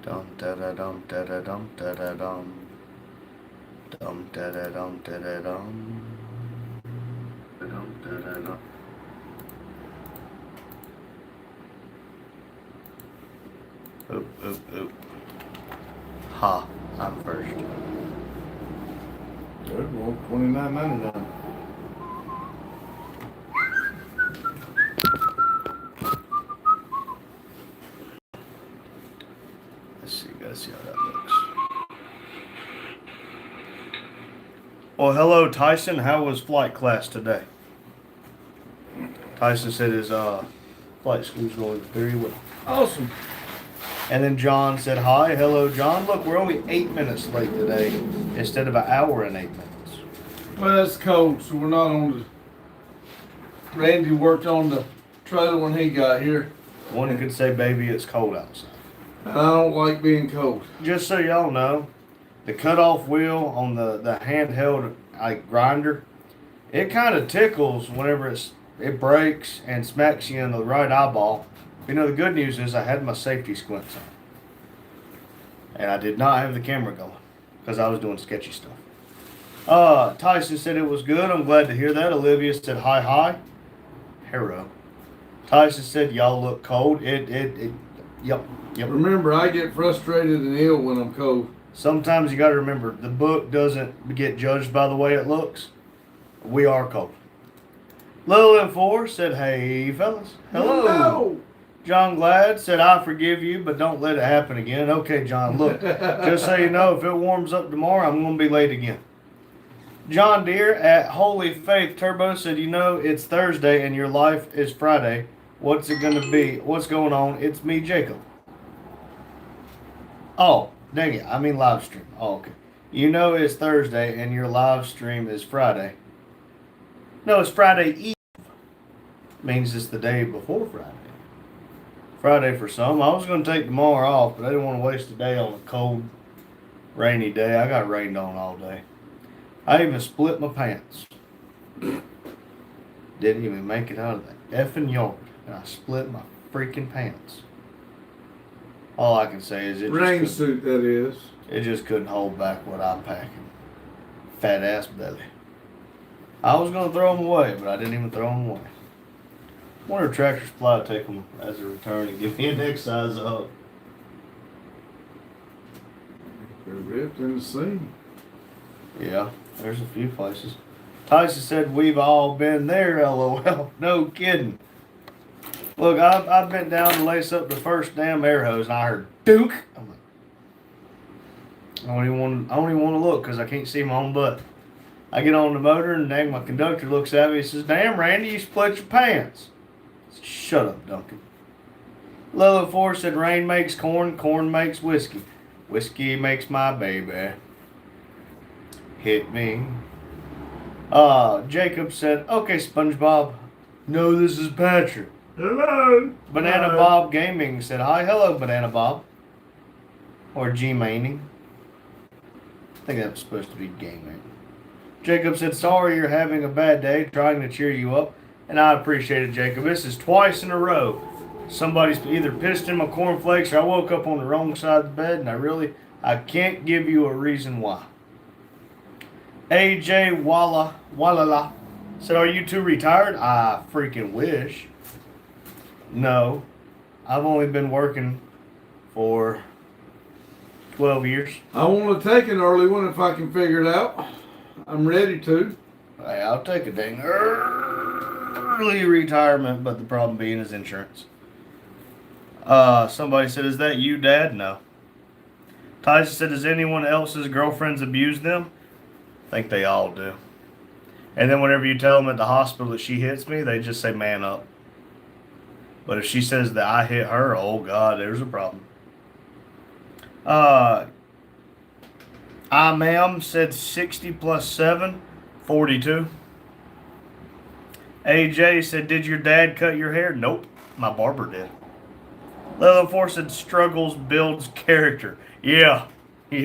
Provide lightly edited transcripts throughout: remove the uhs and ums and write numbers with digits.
Dum da da dum da da dum da da dum. Dum da da dum da da dum. Dum da da dum. Oop, oop, oop. Ha, I'm first. Good, well, $29.99. Gotta see how that looks. Well, hello, Tyson. How was flight class today? Tyson said his flight school's going very well. Awesome. And then John said, hi. Hello, John. Look, we're only 8 minutes late today instead of an hour and 8 minutes. Well, it's cold, so we're not on the... Randy worked on the trailer when he got here. One could say, baby, it's cold outside. And I don't like being cold. Just so y'all know, the cutoff wheel on the handheld grinder, it kind of tickles whenever it breaks and smacks you in the right eyeball. You know, the good news is I had my safety squints on. And I did not have the camera going because I was doing sketchy stuff. Tyson said it was good. I'm glad to hear that. Olivia said hi. Hero. Tyson said y'all look cold. Yep. Remember, I get frustrated and ill when I'm cold. Sometimes you got to remember, the book doesn't get judged by the way it looks. We are cold. Lil M4 said, hey, fellas. Hello. John Glad said, I forgive you, but don't let it happen again. Okay, John, look, just so you know, if it warms up tomorrow, I'm going to be late again. John Deere at Holy Faith Turbo said, you know, it's Thursday and your life is Friday. What's it going to be? What's going on? It's me, Jacob. Oh, dang it. I mean live stream. Oh, okay. You know it's Thursday and your live stream is Friday. No, it's Friday Eve. Means it's the day before Friday. Friday for some. I was going to take tomorrow off, but I didn't want to waste a day on a cold, rainy day. I got rained on all day. I even split my pants. Didn't even make it out of that effing yard. And I split my freaking pants. All I can say is rain suit, that is. It just couldn't hold back what I'm packing. Fat ass belly. I was going to throw them away, but I didn't even throw them away. I wonder if Tractor Supply will take them as a return and give me a next size up. They're ripped in the seam. Yeah, there's a few places. Tyson said we've all been there, LOL. No kidding. Look, I bent down to lace up the first damn air hose and I heard Duke. I'm like, I don't even want to look because I can't see my own butt. I get on the motor and dang, my conductor looks at me and says, damn, Randy, you split your pants. I said, shut up, Duncan. Lilo Four said, rain makes corn, corn makes whiskey. Whiskey makes my baby. Hit me. Jacob said, okay, SpongeBob. No, this is Patrick. Hello. Banana Bob Gaming said, hi, hello, Banana Bob. Or G-Maining. I think that was supposed to be gaming. Jacob said, sorry you're having a bad day, trying to cheer you up. And I appreciate it, Jacob. This is twice in a row. Somebody's either pissed in my cornflakes or I woke up on the wrong side of the bed and I can't give you a reason why. AJ Walala said, are you two retired? I freaking wish. No. I've only been working for 12 years. I want to take an early one if I can figure it out. I'm ready to. Hey, I'll take a dang early retirement, but the problem being is insurance. Somebody said, is that you, Dad? No. Tyson said, does anyone else's girlfriends abuse them? I think they all do. And then whenever you tell them at the hospital that she hits me, they just say, man up. But if she says that I hit her, oh God, there's a problem. Ma'am said 60 plus 7, 42. AJ said, did your dad cut your hair? Nope, my barber did. Level 4 said, struggles builds character. Yeah. We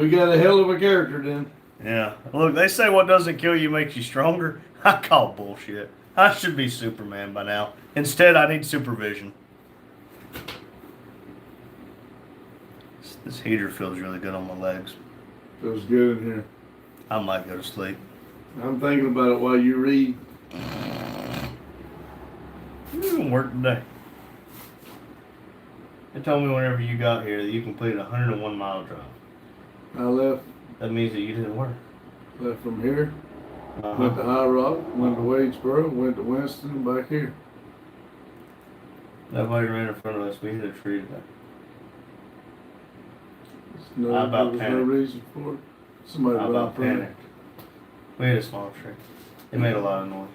got a hell of a character then. Yeah. Look, they say what doesn't kill you makes you stronger. I call bullshit. I should be Superman by now. Instead, I need supervision. This heater feels really good on my legs. Feels good in here. I might go to sleep. I'm thinking about it while you read. You didn't work today. They told me whenever you got here that you completed a 101-mile drive. I left That means that you didn't work. from here, Uh-huh. went to High Rock, went to Wadesboro, went to Winston, back here. Nobody ran in front of us. We hit a tree today. No, I about there was no panicked. reason for it. Somebody I ran about in front of it. panicked. We hit a small tree. It made a lot of noise.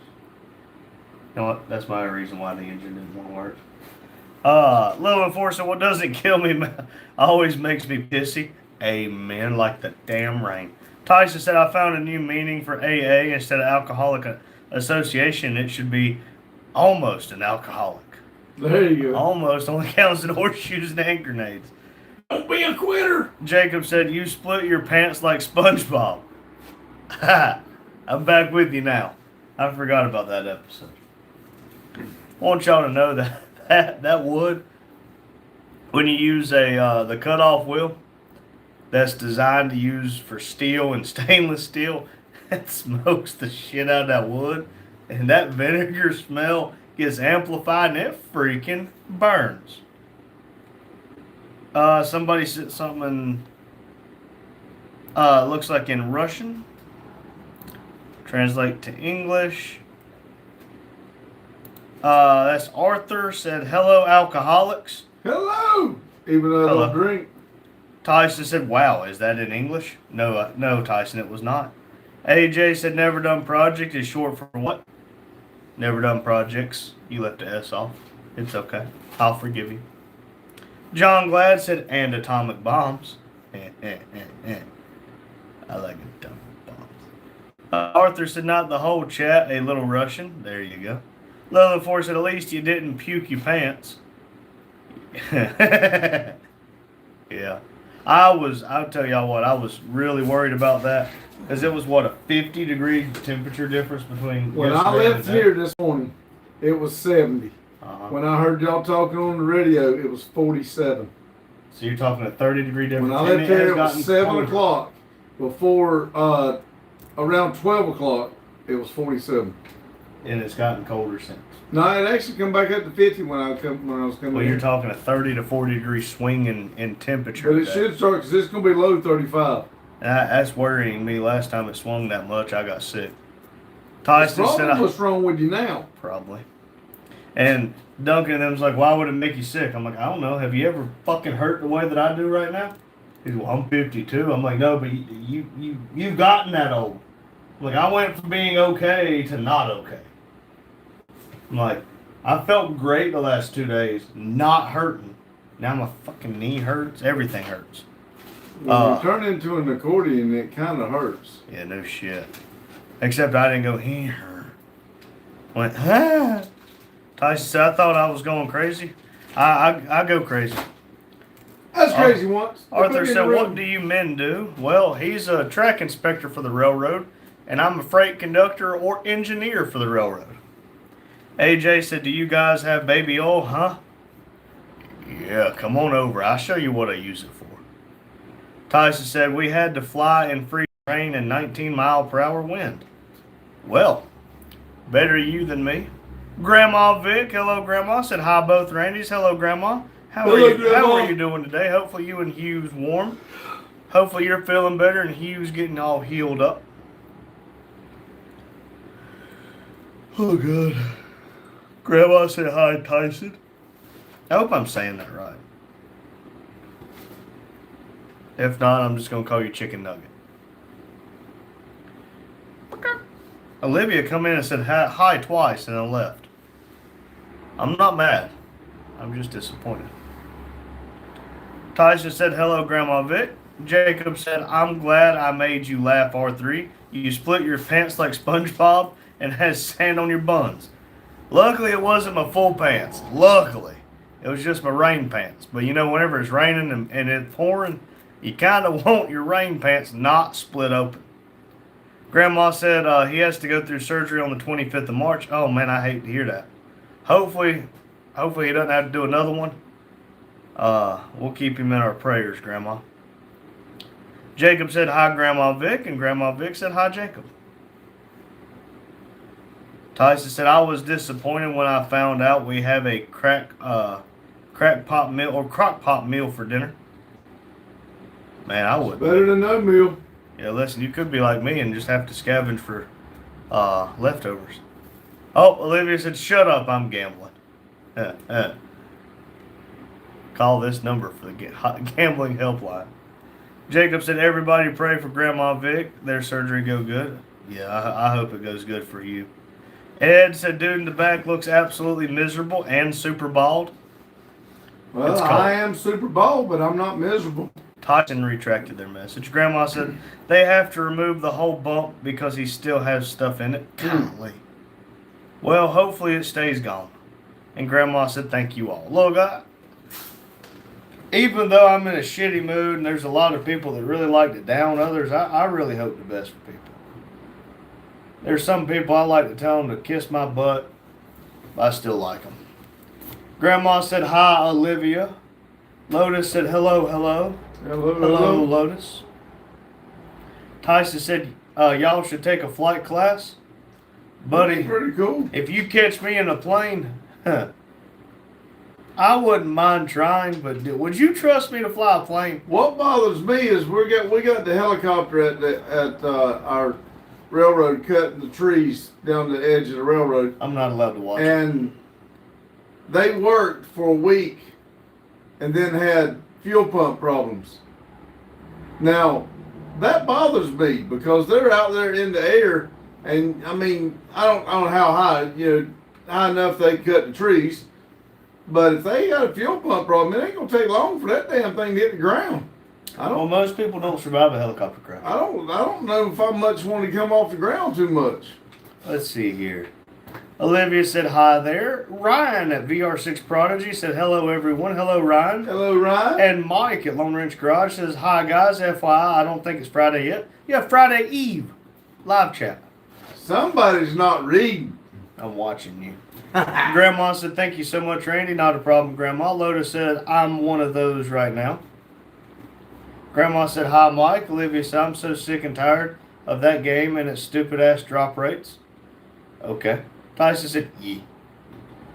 You know what? That's my reason why the engine didn't want to work. Little Enforcer, what doesn't kill me always makes me pissy. Amen. Like the damn rain. Tyson said, I found a new meaning for AA instead of Alcoholic Association. It should be almost an alcoholic. There you go. Almost only counts in horseshoes and hand grenades. Don't be a quitter. Jacob said, you split your pants like SpongeBob. I'm back with you now. I forgot about that episode. I want y'all to know that wood, when you use the cutoff wheel that's designed to use for steel and stainless steel, it smokes the shit out of that wood, and that vinegar smell gets amplified and it freaking burns. Somebody said something looks like in Russian. Translate to English. That's Arthur said, hello, alcoholics. Hello. Even though I Hello. don't drink. Tyson said, wow, is that in English? No, Tyson, it was not. AJ said, never done project is short for what? Never done projects. You left the S off. It's okay. I'll forgive you. John Glad said, and atomic bombs. I like atomic bombs. Arthur said, not the whole chat, a little Russian. There you go. Little Four said, at least you didn't puke your pants. Yeah. I'll tell y'all what, I was really worried about that. Because it was, what, a 50-degree temperature difference between When I yesterday and left today? here this morning, it was 70. Uh-huh. When I heard y'all talking on the radio, it was 47. So you're talking a 30-degree difference. When I and left here, has it was gotten 7 colder. o'clock. Before, around 12 o'clock, it was 47. And it's gotten colder since. No, it actually come back up to 50 when I was coming Well, in. you're talking a 30 to 40-degree swing in temperature. But it today. should start, because it's going to be low 35. That's worrying me. Last time it swung that much, I got sick. Tyson said, Probably what's wrong with you now? probably. And Duncan and them's like, why would it make you sick? I'm like, I don't know. Have you ever fucking hurt the way that I do right now? He's well, I'm 52. I'm like, no, but you've gotten that old. Like, I went from being okay to not okay. I'm like, I felt great the last 2 days, not hurting. Now my fucking knee hurts. Everything hurts. When you turn into an accordion, it kind of hurts. Yeah, no shit. Except I didn't go here. Went, ah. Tyson said, I thought I was going crazy. I go crazy. That's crazy once. They put Arthur me in said, the room. what do you men do? Well, he's a track inspector for the railroad, and I'm a freight conductor or engineer for the railroad. AJ said, do you guys have baby oil, huh? Yeah, come on over. I'll show you what I use it for. Tyson said, we had to fly in free rain and 19-mile-per-hour wind. Well, better you than me. Grandma Vic, hello Grandma, said hi both Randys. Hello Grandma. How are Hello, you? Grandma. How are you doing today? Hopefully you and Hugh's warm. Hopefully you're feeling better and Hugh's getting all healed up. Oh God. Grandma said hi Tyson. I hope I'm saying that right. If not, I'm just gonna call you Chicken Nugget. Olivia come in and said hi twice and then left. I'm not mad. I'm just disappointed. Tyson said hello, Grandma Vic. Jacob said, I'm glad I made you laugh, R3. You split your pants like SpongeBob and has sand on your buns. Luckily, it wasn't my full pants. Luckily. It was just my rain pants. But you know, whenever it's raining and it's pouring, you kind of want your rain pants not split open. Grandma said he has to go through surgery on the 25th of March. Oh, man, I hate to hear that. Hopefully he doesn't have to do another one. We'll keep him in our prayers, Grandma. Jacob said hi, Grandma Vic, and Grandma Vic said hi, Jacob. Tyson said, I was disappointed when I found out we have a crack pot meal or crock pot meal for dinner. Man, I would. Better than no meal. Yeah, listen, you could be like me and just have to scavenge for leftovers. Oh, Olivia said, shut up, I'm gambling. Call this number for the gambling helpline. Jacob said, everybody pray for Grandma Vic. Their surgery go good. Yeah, I hope it goes good for you. Ed said, dude in the back looks absolutely miserable and super bald. Well, I am super bald, but I'm not miserable. Tyson retracted their message. Grandma said, they have to remove the whole bump because he still has stuff in it. Golly. Well, hopefully it stays gone. And Grandma said, thank you all. Look, even though I'm in a shitty mood and there's a lot of people that really like to down others, I really hope the best for people. There's some people I like to tell them to kiss my butt, but I still like them. Grandma said, hi, Olivia. Lotus said, hello, hello. Hello, Lotus. Tyson said, y'all should take a flight class. Buddy, that's pretty cool. If you catch me in a plane, I wouldn't mind trying, but would you trust me to fly a plane? What bothers me is we got the helicopter at our railroad cutting the trees down the edge of the railroad. I'm not allowed to watch it. And they worked for a week and then had fuel pump problems. Now, that bothers me because they're out there in the air, and I mean, I don't know how high, high enough they cut the trees, but if they got a fuel pump problem, it ain't gonna take long for that damn thing to hit the ground. Well, most people don't survive a helicopter crash. I don't know if I much want to come off the ground too much. Let's see here. Olivia said hi there. Ryan at VR6 Prodigy said hello everyone. Hello Ryan. Hello Ryan. And Mike at Lone Ranch Garage says hi guys. FYI, I don't think it's Friday yet. Yeah, Friday Eve. Live chat. Somebody's not reading. I'm watching you. Grandma said thank you so much, Randy. Not a problem, Grandma. Lotus said I'm one of those right now. Grandma said hi Mike. Olivia said I'm so sick and tired of that game and its stupid ass drop rates. Okay. Tyson said, yeah.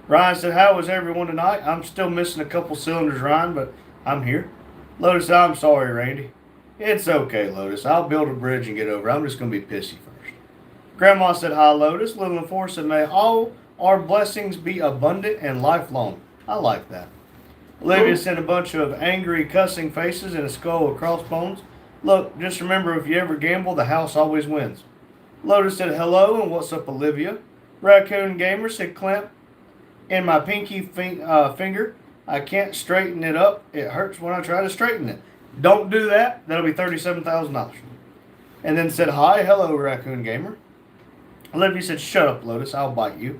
Ryan said, how was everyone tonight? I'm still missing a couple cylinders, Ryan, but I'm here. Lotus said, I'm sorry, Randy. It's okay, Lotus. I'll build a bridge and get over. I'm just going to be pissy first. Grandma said, hi, Lotus. Little and Four said, may all our blessings be abundant and lifelong. I like that. Olivia sent a bunch of angry cussing faces and a skull with crossbones. Look, just remember, if you ever gamble, the house always wins. Lotus said, hello, and what's up, Olivia? Raccoon Gamer said, clamp in my pinky finger. I can't straighten it up. It hurts when I try to straighten it. Don't do that. That'll be $37,000. And then said, hi, hello, Raccoon Gamer. Olivia said, shut up, Lotus. I'll bite you.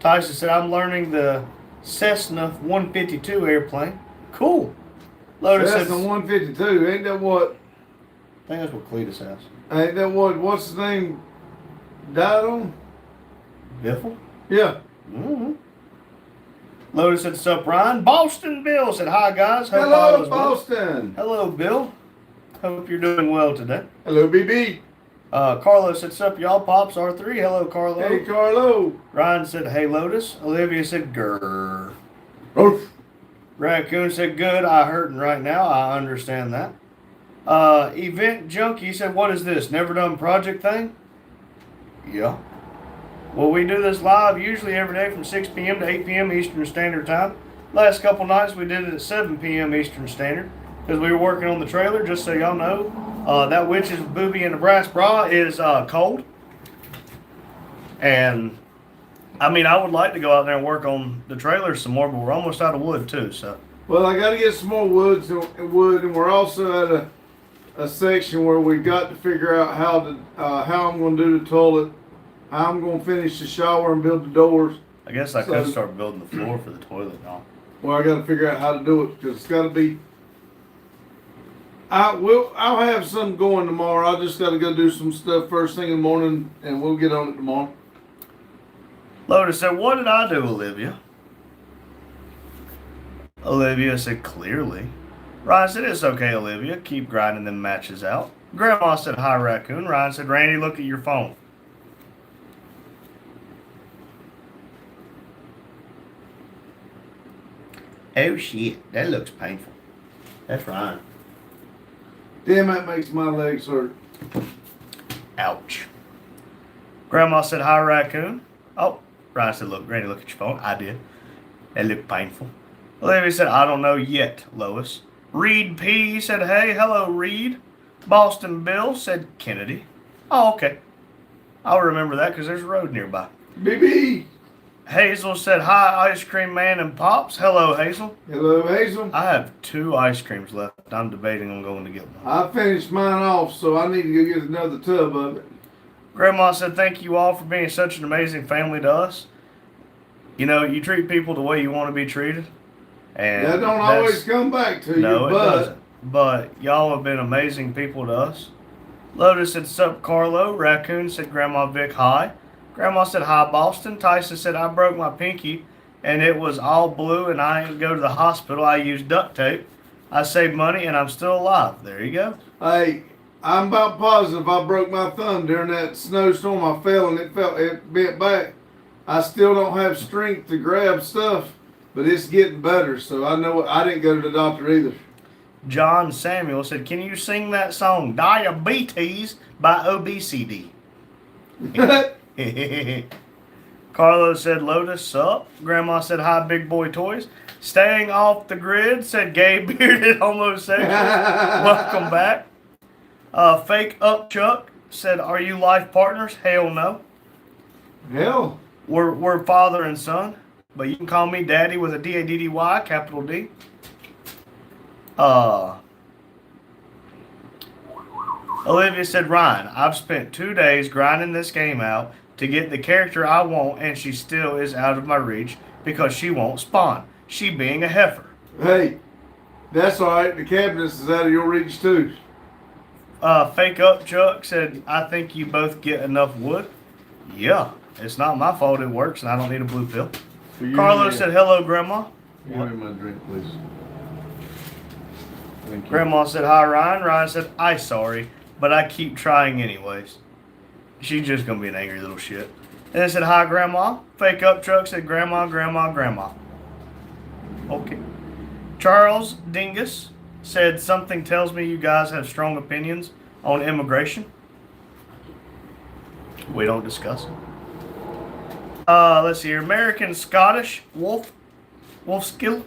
Tyson said, I'm learning the Cessna 152 airplane. Cool. Lotus Cessna said, 152. Ain't that what? I think that's what Cletus has. Ain't that what's his name died on? Biffle? Yeah. Mm-hmm. Lotus said, sup, Ryan? Boston Bill said, hi, guys. Hope all Hello, is well." Boston. Hello, Bill. Hope you're doing well today. Hello, BB. Carlo said, sup, y'all? Pops R3. Hello, Carlo. Hey, Carlo. Ryan said, hey, Lotus. Olivia said, grrr. Oof. Raccoon said, good. I hurting right now. I understand that. Event Junkie said, what is this? Never done project thing? Yeah. Well, we do this live usually every day from 6 p.m. to 8 p.m. Eastern Standard Time. Last couple nights we did it at 7 p.m. Eastern Standard because we were working on the trailer, just so y'all know. That witch's booby and the brass bra is cold. And, I mean, I would like to go out there and work on the trailer some more, but we're almost out of wood, too, so. Well, I got to get some more wood, and we're also at a section where we got to figure out how I'm going to do the toilet, how I'm going to finish the shower and build the doors. I guess I could start building the floor for the toilet now. Well, I got to figure out how to do it because it's got to be. I'll have something going tomorrow. I just got to go do some stuff first thing in the morning, and we'll get on it tomorrow. Lotus said, what did I do, Olivia? Olivia said, clearly. Ryan said, it's okay, Olivia. Keep grinding them matches out. Grandma said, hi, Raccoon. Ryan said, Randy, look at your phone. Oh, shit. That looks painful. That's Ryan. Damn, that makes my legs hurt. Ouch. Grandma said, hi, Raccoon. Oh, Ryan said, look, Randy, look at your phone. I did. That looked painful. Olivia said, I don't know yet, Lois. Reed P. said, hey, hello, Reed. Boston Bill said, Kennedy. Oh, okay. I'll remember that because there's a road nearby. BB. Hazel said, hi, Ice Cream Man and Pops. Hello, Hazel. Hello, Hazel. I have 2 ice creams left. I'm debating on going to get one. I finished mine off, so I need to go get another tub of it. Grandma said, thank you all for being such an amazing family to us. You know, you treat people the way you want to be treated. And That don't always come back to you, No, it but doesn't. But y'all have been amazing people to us. Lotus said, sup, Carlo. Raccoon said, Grandma Vic, hi. Grandma said, hi, Boston. Tyson said, I broke my pinky and it was all blue and I didn't go to the hospital. I used duct tape. I saved money and I'm still alive. There you go. hey, I'm about positive I broke my thumb during that snowstorm. I fell and it bent back. I still don't have strength to grab stuff, but it's getting better. So I know I didn't go to the doctor either. John Samuel said, can you sing that song, Diabetes by Obesity? Carlos said, Lotus, sup? Grandma said, hi, Big Boy Toys. Staying off the grid, said gay bearded homosexual. Welcome back. Fake Up Chuck said, are you life partners? Hell no. Hell, We're father and son, but you can call me Daddy with a D-A-D-D-Y, capital D. Olivia said, Ryan, I've spent 2 days grinding this game out to get the character I want, and she still is out of my reach because she won't spawn. She being a heifer. hey, that's all right. The cabinets is out of your reach too. Fake Up Chuck said, I think you both get enough wood. Yeah, it's not my fault it works, and I don't need a blue pill. Carlos said, hello, Grandma. Give me my drink, please. Thank you. Grandma said, hi, Ryan. Ryan said, I'm sorry, but I keep trying anyways. She's just going to be an angry little shit. And they said, hi, Grandma. Fake Up Truck said, Grandma, Grandma, Grandma. Okay. Charles Dingus said, something tells me you guys have strong opinions on immigration. We don't discuss it. Let's see here. American Scottish Wolfskill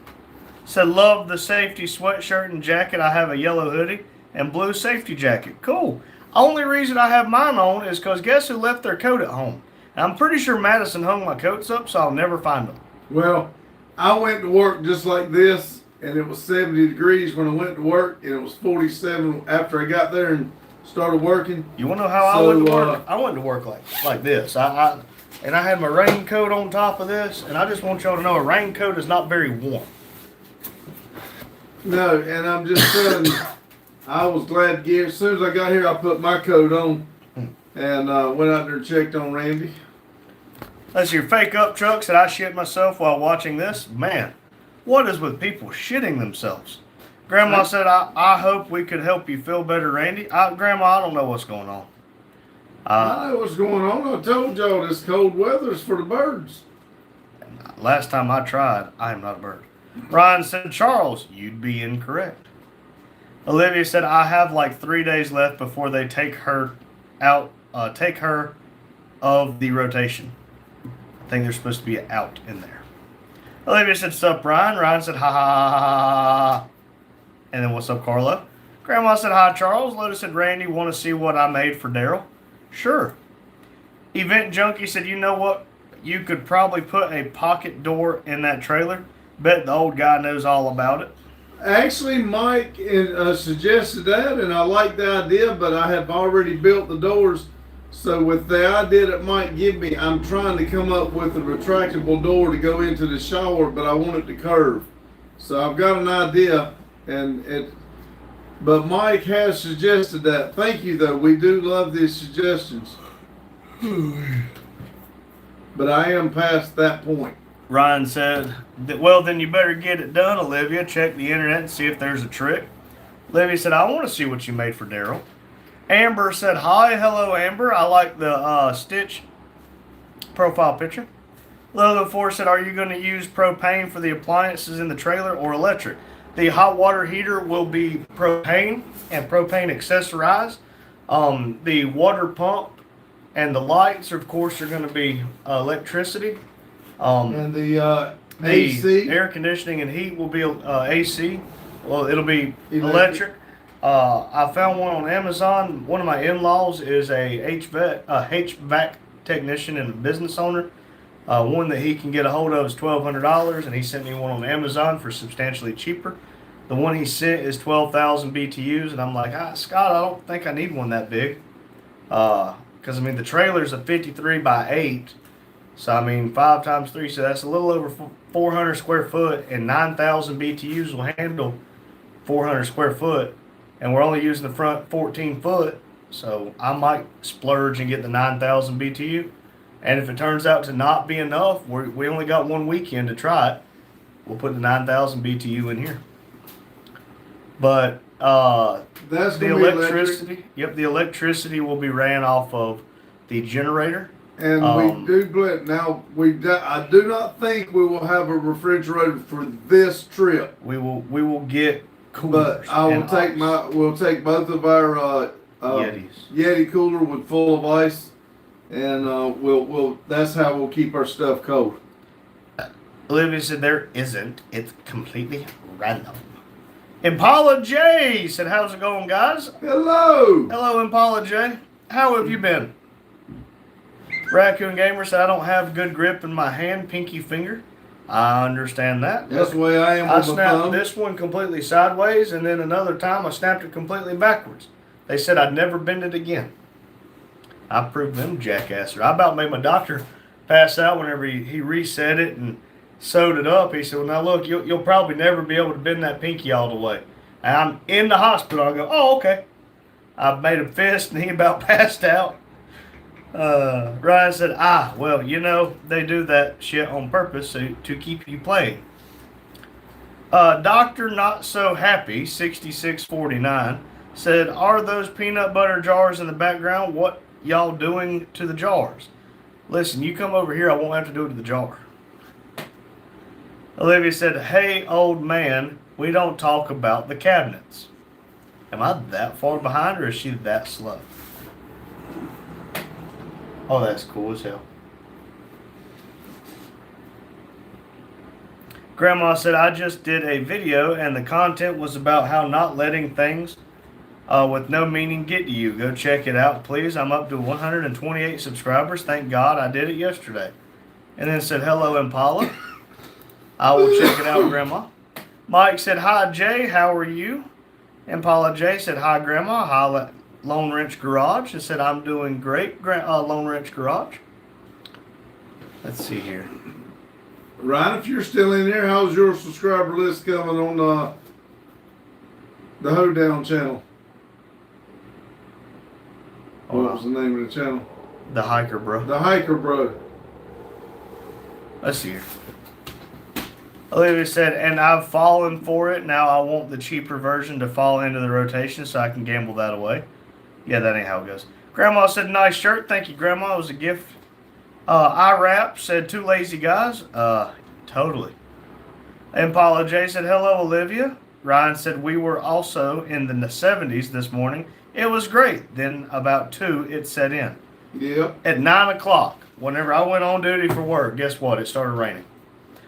said, love the safety sweatshirt and jacket. I have a yellow hoodie and blue safety jacket. Cool. Only reason I have mine on is because guess who left their coat at home? And I'm pretty sure Madison hung my coats up, so I'll never find them. Well, I went to work just like this, and it was 70 degrees when I went to work, and it was 47 after I got there and started working. You want to know how I went to work? I went to work like this. And I had my raincoat on top of this, and I just want y'all to know a raincoat is not very warm. No, and I'm just telling you, I was glad to get. As soon as I got here, I put my coat on and went out there and checked on Randy. That's your Fake Up Truck said I shit myself while watching this. Man, what is with people shitting themselves? Grandma said, I hope we could help you feel better, Randy. Grandma, I don't know what's going on. I know what's going on. I told y'all this cold weather is for the birds. Last time I tried, I am not a bird. Ryan said, Charles, you'd be incorrect. Olivia said, I have like 3 days left before they take her out, take her of the rotation. I think there's supposed to be an out in there. Olivia said, sup, Ryan? Ryan said, ha, ha, ha, ha, ha. And then, what's up, Carla? Grandma said, hi, Charles. Lotus said, Randy, want to see what I made for Daryl? Sure. Event Junkie said, you know what? You could probably put a pocket door in that trailer. Bet the old guy knows all about it. Actually, Mike suggested that, and I like the idea, but I have already built the doors. So with the idea that Mike gave me, I'm trying to come up with a retractable door to go into the shower, but I want it to curve. So I've got an idea, but Mike has suggested that. Thank you, though. We do love these suggestions. But I am past that point. Ryan said, well, then you better get it done, Olivia. Check the internet and see if there's a trick. Olivia said, I want to see what you made for Daryl. Amber said, hi, hello, Amber. I like the Stitch profile picture. Lolo 4 said, are you going to use propane for the appliances in the trailer or electric? The hot water heater will be propane and propane accessorized. The water pump and the lights, of course, are going to be electricity. And the The AC. air conditioning and heat will be AC. Well, it'll be Electric. electric. I found one on Amazon. One of my in-laws is a HVAC technician and a business owner. One that he can get a hold of is $1,200, and he sent me one on Amazon for substantially cheaper. The one he sent is 12,000 BTUs, and I'm like, Scott, I don't think I need one that big. Because, I mean, the trailer's a 53 by 8. So, I mean, 5 times 3, so that's a little over 400 square foot, and 9,000 BTUs will handle 400 square foot. And we're only using the front 14 foot, so I might splurge and get the 9,000 BTU. And if it turns out to not be enough, we only got one weekend to try it. We'll put the 9,000 BTU in here. But That's the gonna be electricity, yep, the electricity will be ran off of the generator. And we do blend. Now, I do not think we will have a refrigerator for this trip. We will get coolers. But I will and take ice. we'll take both of our Yetis. Yeti cooler with full of ice, and we'll that's how we'll keep our stuff cold. Olivia said there isn't. It's completely random. Impala J said, how's it going, guys? Hello. Hello, Impala J. How have you been? Raccoon Gamer said, I don't have good grip in my hand, pinky finger. I understand that. That's the way I am I with my snapped thumb. this one completely sideways, and then another time I snapped it completely backwards. They said I'd never bend it again. I proved them jackasser. I about made my doctor pass out whenever he reset it and sewed it up. He said, well, now look, you'll probably never be able to bend that pinky all the way. And I'm in the hospital. I go, oh, okay. I made a fist, and he about passed out. Ryan said, well, you know, they do that shit on purpose to keep you playing. Dr. Not So Happy, 6649, said, are those peanut butter jars in the background? What y'all doing to the jars? Listen, you come over here, I won't have to do it to the jar. Olivia said, hey, old man, we don't talk about the cabinets. Am I that far behind, or is she that slow? Oh, that's cool as hell. Grandma said, I just did a video and the content was about how not letting things with no meaning get to you. Go check it out, please. I'm up to 128 subscribers. Thank God I did it yesterday. And then said, hello, Impala. I will check it out, Grandma. Mike said, hi, Jay. How are you? Impala J said, hi, Grandma. Hi, Lone Wrench Garage, and said, I'm doing great, Lone Wrench Garage. Let's see here. Ryan, if you're still in there, how's your subscriber list coming on the Hoedown channel? What was the name of the channel? The Hiker Bro. The Hiker Bro. Let's see here. Olivia said, and I've fallen for it. Now I want the cheaper version to fall into the rotation so I can gamble that away. Yeah, that ain't how it goes. Grandma said, nice shirt. Thank you, Grandma. It was a gift. IRAP said, two lazy guys. Totally. Impala J said, hello, Olivia. Ryan said, we were also in the 70s this morning. It was great. Then about 2, it set in. Yep. At 9 o'clock, whenever I went on duty for work, guess what? It started raining.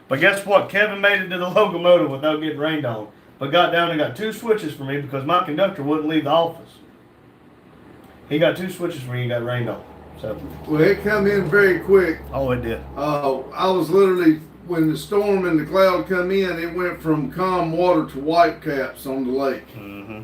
But guess what? Kevin made it to the locomotive without getting rained on. But got down and got 2 switches for me because my conductor wouldn't leave the office. He got 2 switches for me and got rained on. So. Well, it come in very quick. Oh, it did. I was literally, when the storm and the cloud come in, it went from calm water to white caps on the lake. Mm-hmm.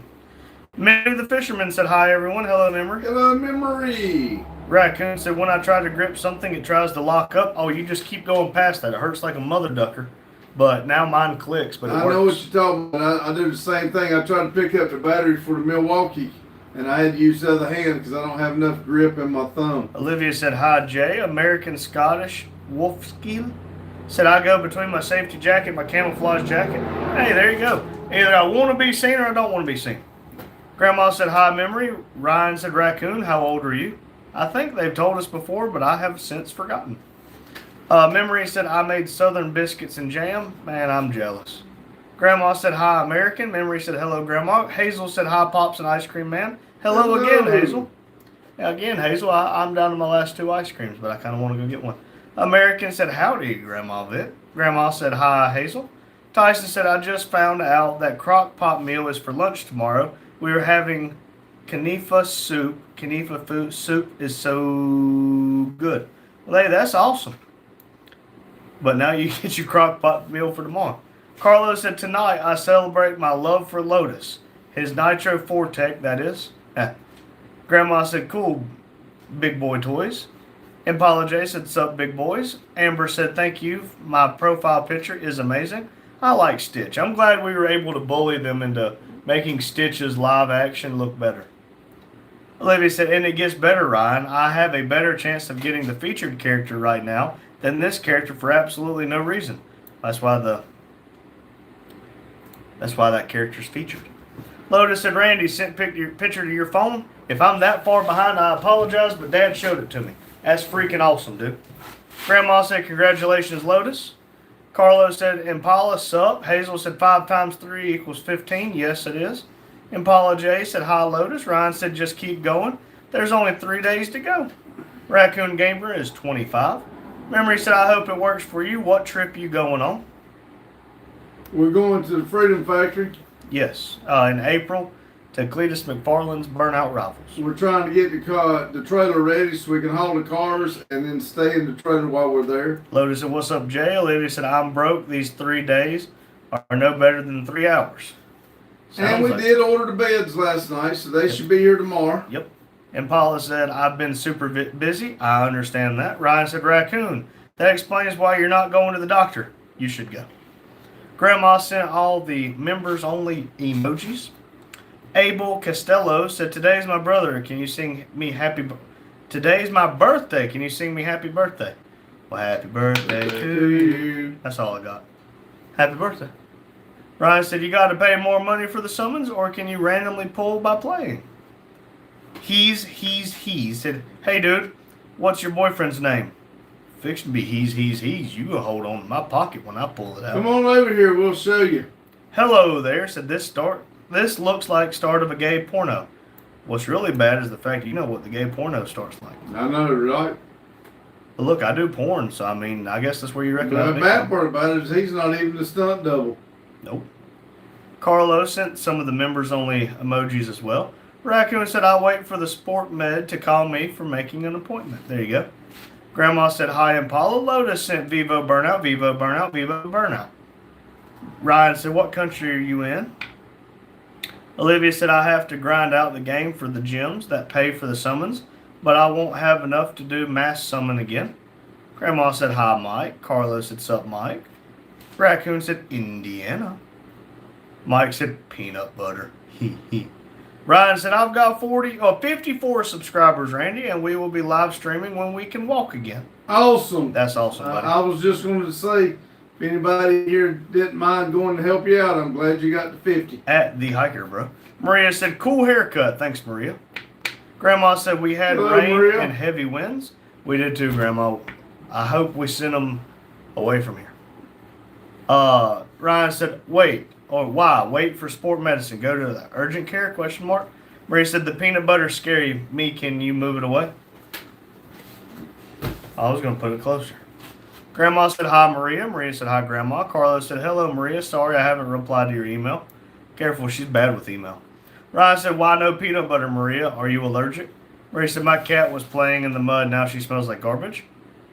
Mary the Fisherman said, hi, everyone. Hello, Memory. Hello, Memory. Raccoon said, when I try to grip something, it tries to lock up. Oh, you just keep going past that. It hurts like a mother ducker. But now mine clicks, but it works. I know what you're talking about. I do the same thing. I tried to pick up the battery for the Milwaukee, and I had to use the other hand because I don't have enough grip in my thumb. Olivia said, hi, Jay. American Scottish Wolfskill Said I go between my safety jacket, my camouflage jacket. Hey, there you go. Either I want to be seen or I don't want to be seen. Grandma said, hi, Memory. Ryan said, Raccoon, how old are you? I think they've told us before, but I have since forgotten. Memory said, I made Southern biscuits and jam. Man, I'm jealous. Grandma said, hi, American. Memory said, hello, Grandma. Hazel said, hi, Pops and Ice Cream Man. Hello again, Hazel. Again, Hazel, I'm down to my last 2 ice creams, but I kind of want to go get one. American said, howdy, Grandma Vic. Grandma said, hi, Hazel. Tyson said, I just found out that crock pot meal is for lunch tomorrow. We were having Kanifa soup. Kanifa soup is so good. Well, hey, that's awesome. But now you get your crock pot meal for tomorrow. Carlos said, tonight I celebrate my love for Lotus. His Nitro Fortec, that is. Grandma said, cool, big boy toys. Impala J said, sup, big boys. Amber said, thank you. My profile picture is amazing. I like Stitch. I'm glad we were able to bully them into making Stitch's live action look better. Olivia said, and it gets better, Ryan. I have a better chance of getting the featured character right now than this character for absolutely no reason. That's why that character's featured. Lotus said, Randy, sent picture to your phone. If I'm that far behind, I apologize, but Dad showed it to me. That's freaking awesome, dude. Grandma said, congratulations, Lotus. Carlos said, Impala, sup. Hazel said, 5 times 3 equals 15. Yes, it is. Impala J said, hi, Lotus. Ryan said, just keep going. There's only 3 days to go. Raccoon Gamer is 25. Memory said, I hope it works for you. What trip you going on? We're going to the Freedom Factory. Yes, in April to Cletus McFarland's Burnout Rivals. We're trying to get the trailer ready so we can haul the cars and then stay in the trailer while we're there. Lotus said, what's up, Jay? Olivia said, I'm broke. These 3 days are no better than 3 hours. And we did order the beds last night, so they should be here tomorrow. Yep. And Paula said, I've been super busy. I understand that. Ryan said, Raccoon, that explains why you're not going to the doctor. You should go. Grandma sent all the members only emojis. Abel Costello said, today's my brother. Can you sing me today's my birthday. Can you sing me happy birthday? Well, happy birthday to you. That's all I got. Happy birthday. Ryan said, you got to pay more money for the summons, or can you randomly pull by playing? He said, hey, dude, what's your boyfriend's name? Fixed to be he's. You go hold on to my pocket when I pull it out. Come on over here, we'll show you. Hello there, said this looks like start of a gay porno. What's really bad is the fact you know what the gay porno starts like. I know, right? But look, I do porn, so I mean, I guess that's where you recognize The me. bad part about it is he's not even the stunt double. Nope. Carlo sent some of the members only emojis as well. Raccoon said, I'll wait for the sport med to call me for making an appointment. There you go. Grandma said, hi, Impala. Lotus sent Vivo Burnout, Vivo Burnout, Vivo Burnout. Ryan said, what country are you in? Olivia said, I have to grind out the game for the gyms that pay for the summons, but I won't have enough to do mass summon again. Grandma said, hi, Mike. Carlos said, sup, Mike. Raccoon said, Indiana. Mike said, peanut butter. Ryan said, I've got 54 subscribers, Randy, and we will be live streaming when we can walk again. Awesome. That's awesome, buddy. I was just going to say, if anybody here didn't mind going to help you out, I'm glad you got to 50. At the hiker, bro. Maria said, cool haircut. Thanks, Maria. Grandma said, we had rain Maria. and heavy winds. We did too, Grandma. I hope we sent them away from here. Ryan said, wait. Or why? Wait for sport medicine. Go to the urgent care? ? Maria said, the peanut butter's scary. Me, can you move it away? I was going to put it closer. Grandma said, hi, Maria. Maria said, hi, Grandma. Carlos said, hello, Maria. Sorry I haven't replied to your email. Careful, she's bad with email. Ryan said, why no peanut butter, Maria? Are you allergic? Maria said, my cat was playing in the mud. Now she smells like garbage.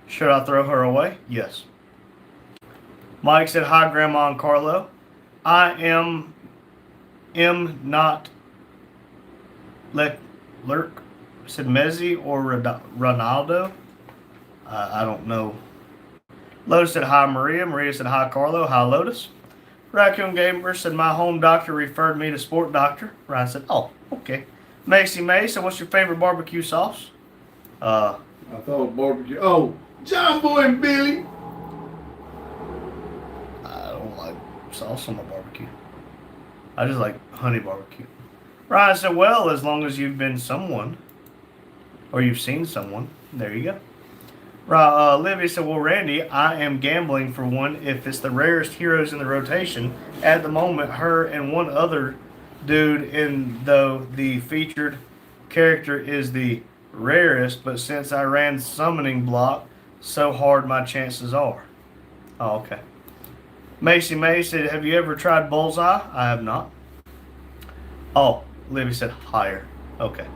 Should I throw her away? Yes. Mike said, hi, Grandma and Carlo. I am not Lurk. Said Messi or Ronaldo. I don't know. Lotus said, hi, Maria. Maria said, hi, Carlo. Hi, Lotus. Raccoon Gamer said, my home doctor referred me to Sport Doctor. Ryan said, oh, okay. Macy May said, what's your favorite barbecue sauce? I thought barbecue. Oh, John Boy and Billy. sauce on my barbecue. I just like honey barbecue. Ryan said, well, as long as you've been someone, or you've seen someone, there you go. Livy said, well, Randy, I am gambling for one. If it's the rarest heroes in the rotation, at the moment, her and one other dude, in though the featured character is the rarest, but since I ran summoning block so hard, my chances are. Oh, okay. Macy May said, have you ever tried Bullseye? I have not. Oh, Livy said, higher. Okay.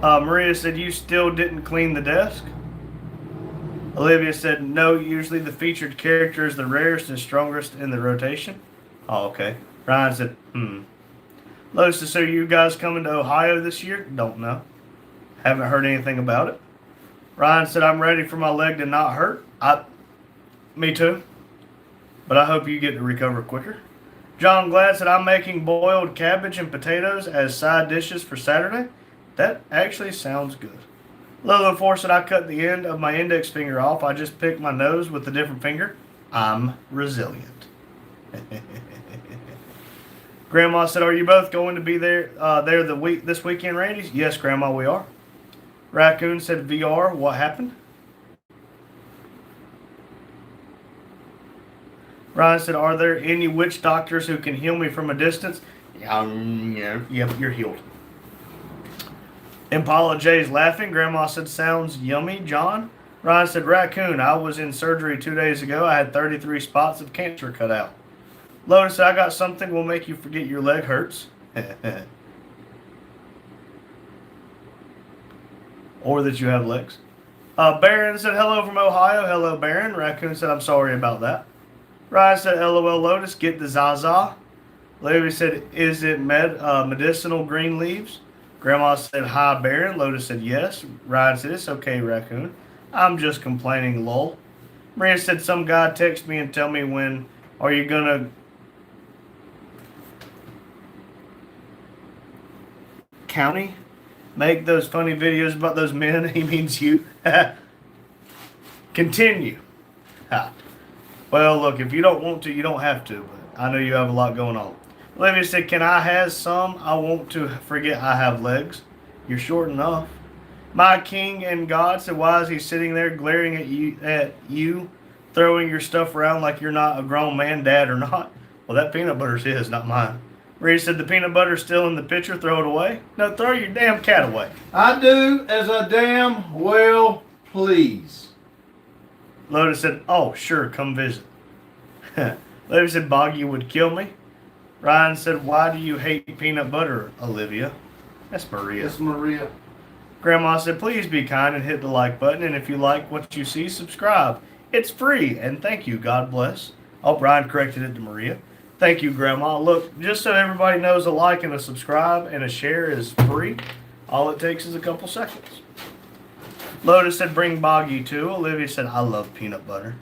Maria said, you still didn't clean the desk? Olivia said, no, usually the featured character is the rarest and strongest in the rotation. Oh, okay. Ryan said, Lotus said, so you guys coming to Ohio this year? Don't know. Haven't heard anything about it. Ryan said, I'm ready for my leg to not hurt. Me too. But I hope you get to recover quicker. John Glad said, I'm making boiled cabbage and potatoes as side dishes for Saturday. That actually sounds good. Lillian Force said, I cut the end of my index finger off. I just picked my nose with a different finger. I'm resilient. Grandma said, are you both going to be there this weekend, Randy? Yes, Grandma, we are. Raccoon said, VR, what happened? Ryan said, are there any witch doctors who can heal me from a distance? Yep, you're healed. Impala J's laughing. Grandma said, sounds yummy, John. Ryan said, Raccoon, I was in surgery 2 days ago. I had 33 spots of cancer cut out. Lotus said, I got something will make you forget your leg hurts. Or that you have legs. Baron said, hello from Ohio. Hello, Baron. Raccoon said, I'm sorry about that. Ryan said, LOL, Lotus, get the Zaza. Larry said, is it medicinal green leaves? Grandma said, hi, Baron. Lotus said, yes. Ryan said, it's okay, Raccoon. I'm just complaining, lol. Maria said, some guy text me and tell me when are you going to county make those funny videos about those men. He means you. Continue. Ha. Well, look, if you don't want to, you don't have to. But I know you have a lot going on. Olivia said, can I have some? I want to forget I have legs. You're short enough. My king and God said, why is he sitting there glaring at you, throwing your stuff around like you're not a grown man, dad, or not? Well, that peanut butter's his, not mine. Maria said, the peanut butter's still in the pitcher, throw it away. No, throw your damn cat away. I do as I damn well please. Lotus said, oh, sure, come visit. Lotus said, Boggy would kill me. Ryan said, why do you hate peanut butter, Olivia? That's Maria. That's Maria. Grandma said, please be kind and hit the like button. And if you like what you see, subscribe. It's free. And thank you. God bless. Oh, Brian corrected it to Maria. Thank you, Grandma. Look, just so everybody knows, a like and a subscribe and a share is free. All it takes is a couple seconds. Lotus said, bring Boggy too. Olivia said, I love peanut butter.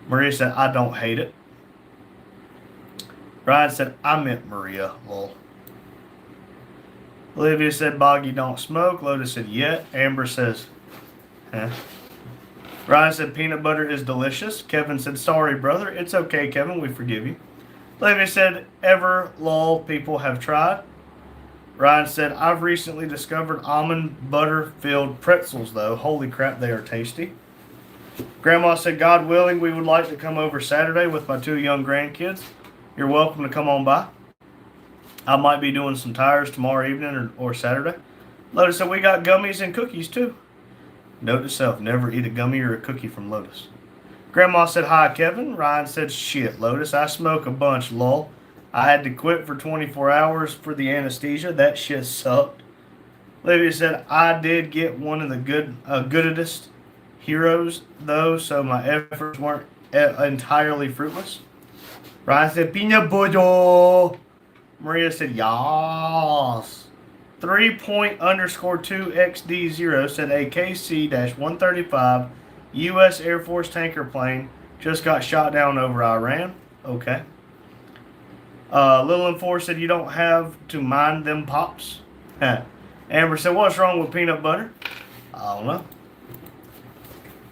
Maria said, I don't hate it. Ryan said, I meant Maria, lol. Olivia said, Boggy don't smoke. Lotus said, yet. Amber says, eh. Ryan said, peanut butter is delicious. Kevin said, sorry, brother. It's okay, Kevin. We forgive you. Olivia said, ever, lol, people have tried. Ryan said, I've recently discovered almond butter-filled pretzels, though. Holy crap, they are tasty. Grandma said, God willing, we would like to come over Saturday with my 2 young grandkids. You're welcome to come on by. I might be doing some tires tomorrow evening or Saturday. Lotus said, we got gummies and cookies, too. Note to self, never eat a gummy or a cookie from Lotus. Grandma said, hi, Kevin. Ryan said, shit, Lotus, I smoke a bunch, lol. I had to quit for 24 hours for the anesthesia. That shit sucked. Olivia said, I did get one of the goodest heroes, though, so my efforts weren't entirely fruitless. Ryan said, peanut butter. Maria said, yas. 3._2XD0 said a KC-135 U.S. Air Force tanker plane just got shot down over Iran. Okay. Lillian Force said, you don't have to mind them pops. Amber said, what's wrong with peanut butter? I don't know.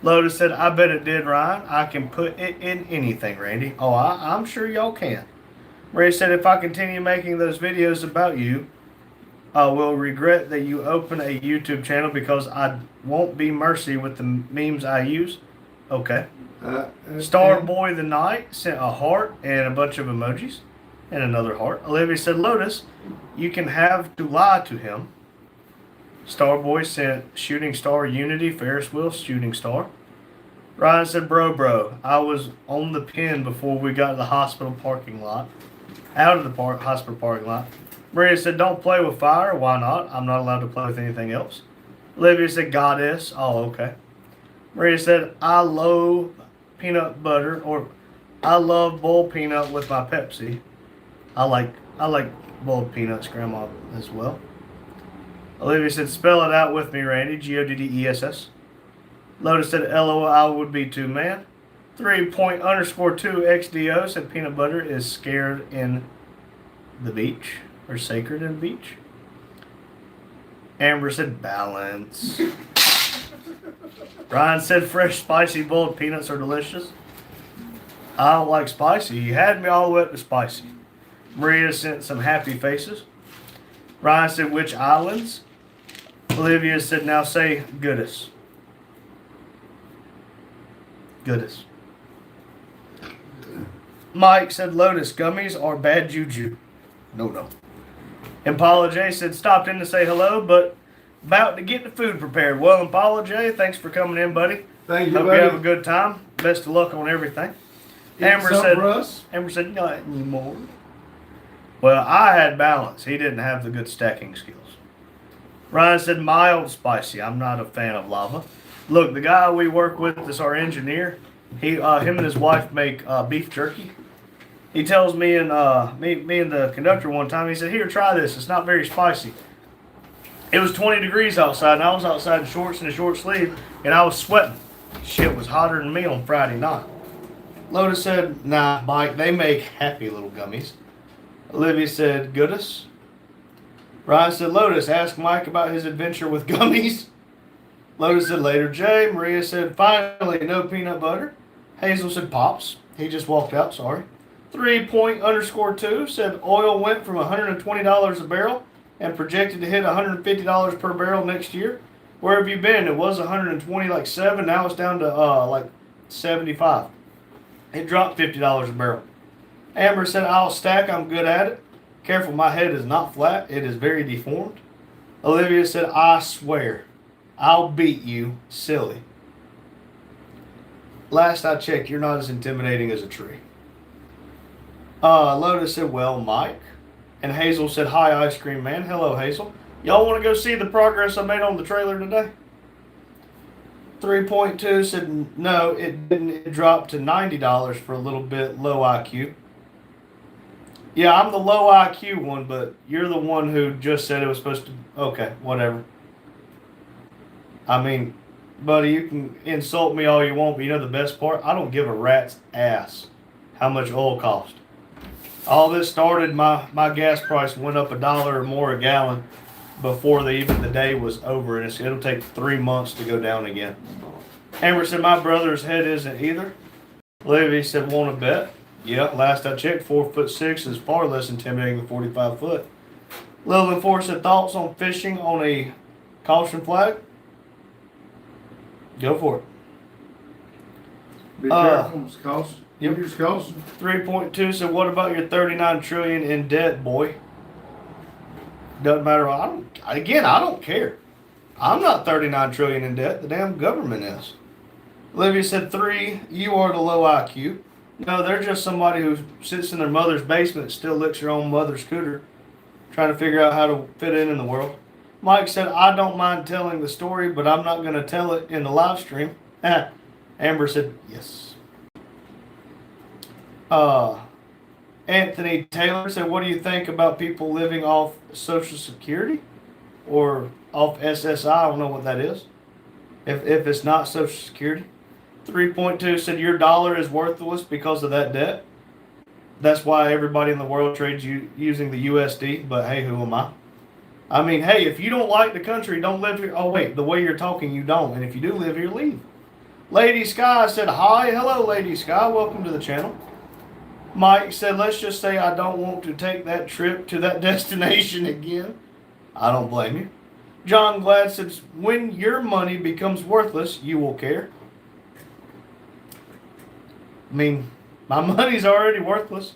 Lotus said, I bet it did, Ryan. I can put it in anything, Randy. Oh, I'm sure y'all can. Ray said, if I continue making those videos about you, I will regret that you open a YouTube channel because I won't be mercy with the memes I use. Okay. Starboy the Night sent a heart and a bunch of emojis and another heart. Olivia said, Lotus, you can have to lie to him. Starboy sent Shooting Star Unity, Ferris wheel, Shooting Star. Ryan said, bro, I was on the pin before we got to the hospital parking lot. Out of the hospital parking lot. Maria said, don't play with fire. Why not? I'm not allowed to play with anything else. Olivia said, goddess. Oh, okay. Maria said, I love peanut butter, or I love boiled peanut with my Pepsi. I like boiled peanuts, Grandma, as well. Olivia said, spell it out with me, Randy. Goddess. Lotus said, LOL, I would be too, man. 3._2 XDO said peanut butter is scared in the beach, or sacred in the beach. Amber said, balance. Ryan said, fresh, spicy boiled peanuts are delicious. I don't like spicy. You had me all the way up to spicy. Maria sent some happy faces. Ryan said, which islands? Olivia said, now say goodness. Goodness. Mike said, Lotus, gummies are bad juju. No. Impala J said, stopped in to say hello, but about to get the food prepared. Well, Impala J, thanks for coming in, buddy. Thank you, Hope buddy. you have a good time. Best of luck on everything. Amber said, not anymore. Well, I had balance. He didn't have the good stacking skills. Ryan said, mild spicy. I'm not a fan of lava. Look, the guy we work with is our engineer. Him and his wife make beef jerky. He tells me and me and the conductor one time, he said, here, try this. It's not very spicy. It was 20 degrees outside, and I was outside in shorts and a short sleeve, and I was sweating. Shit was hotter than me on Friday night. Lotus said, nah, Mike, they make happy little gummies. Olivia said, goodness. Ryan said, Lotus, ask Mike about his adventure with gummies. Lotus said, later, Jay. Maria said, finally, no peanut butter. Hazel said, pops. He just walked out, sorry. 3._2 said, oil went from $120 a barrel and projected to hit $150 per barrel next year. Where have you been? It was 120, like 7. Now it's down to like 75. It dropped $50 a barrel. Amber said, I'll stack. I'm good at it. Careful, my head is not flat. It is very deformed. Olivia said, I swear, I'll beat you, silly. Last I checked, you're not as intimidating as a tree. Lotus said, well, Mike. And Hazel said, hi, Ice Cream Man. Hello, Hazel. Y'all want to go see the progress I made on the trailer today? 3.2 said, no, it didn't. It dropped to $90 for a little bit low IQ. Yeah, I'm the low IQ one, but you're the one who just said it was supposed to... Okay, whatever. I mean, buddy, you can insult me all you want, but you know the best part? I don't give a rat's ass how much oil cost. All this started, my gas price went up $1 or more a gallon before the day was over, and it'll take 3 months to go down again. Amber said, my brother's head isn't either. Olivia said, want to bet? Yeah, last I checked, 4'6" is far less intimidating than 45 foot. Lillian Ford said, thoughts on fishing on a caution flag? Go for it. Be careful, it's caution. Yep. Use caution. 3.2 said, what about your 39 trillion in debt, boy? Doesn't matter. I don't care. I'm not 39 trillion in debt. The damn government is. Olivia said, 3, you are the low IQ. No, they're just somebody who sits in their mother's basement and still licks her own mother's scooter, trying to figure out how to fit in the world. Mike said, I don't mind telling the story, but I'm not going to tell it in the live stream. Amber said, yes. Anthony Taylor said, what do you think about people living off Social Security or off SSI? I don't know what that is. If it's not Social Security. 3.2 said, your dollar is worthless because of that debt. That's why everybody in the world trades using the USD, but hey, who am I? I mean, hey, if you don't like the country, don't live here. Oh, wait, the way you're talking, you don't. And if you do live here, leave. Lady Sky said, hi. Hello, Lady Sky. Welcome to the channel. Mike said, let's just say I don't want to take that trip to that destination again. I don't blame you. John Glad said, when your money becomes worthless, you will care. I mean, my money's already worthless.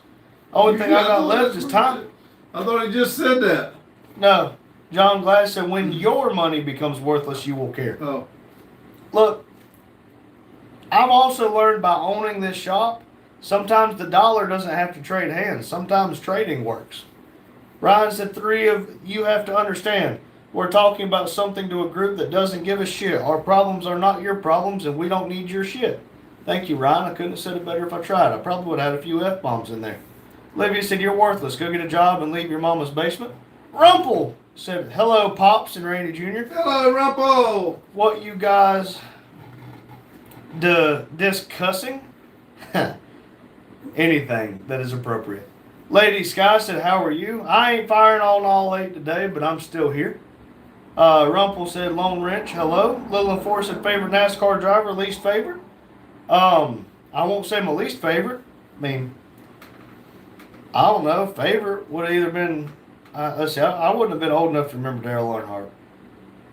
Only thing I got left is time. I thought he just said that. No. John Glad said, when your money becomes worthless, you will care. Oh. Look, I've also learned by owning this shop, sometimes the dollar doesn't have to trade hands. Sometimes trading works. Ryan said, three of you have to understand. We're talking about something to a group that doesn't give a shit. Our problems are not your problems, and we don't need your shit. Thank you, Ryan. I couldn't have said it better if I tried. I probably would have had a few F-bombs in there. Olivia said, you're worthless. Go get a job and leave your mama's basement. Rumple said, hello, Pops and Randy Jr. Hello, Rumple. What you guys discussing? Anything that is appropriate. Lady Sky said, how are you? I ain't firing on all 8 today, but I'm still here. Rumple said, Lone Wrench, hello. Lillian Force said, favorite NASCAR driver, least favorite? I won't say my least favorite. I mean, I don't know. Favorite would have either been, let's see, I wouldn't have been old enough to remember Dale Earnhardt.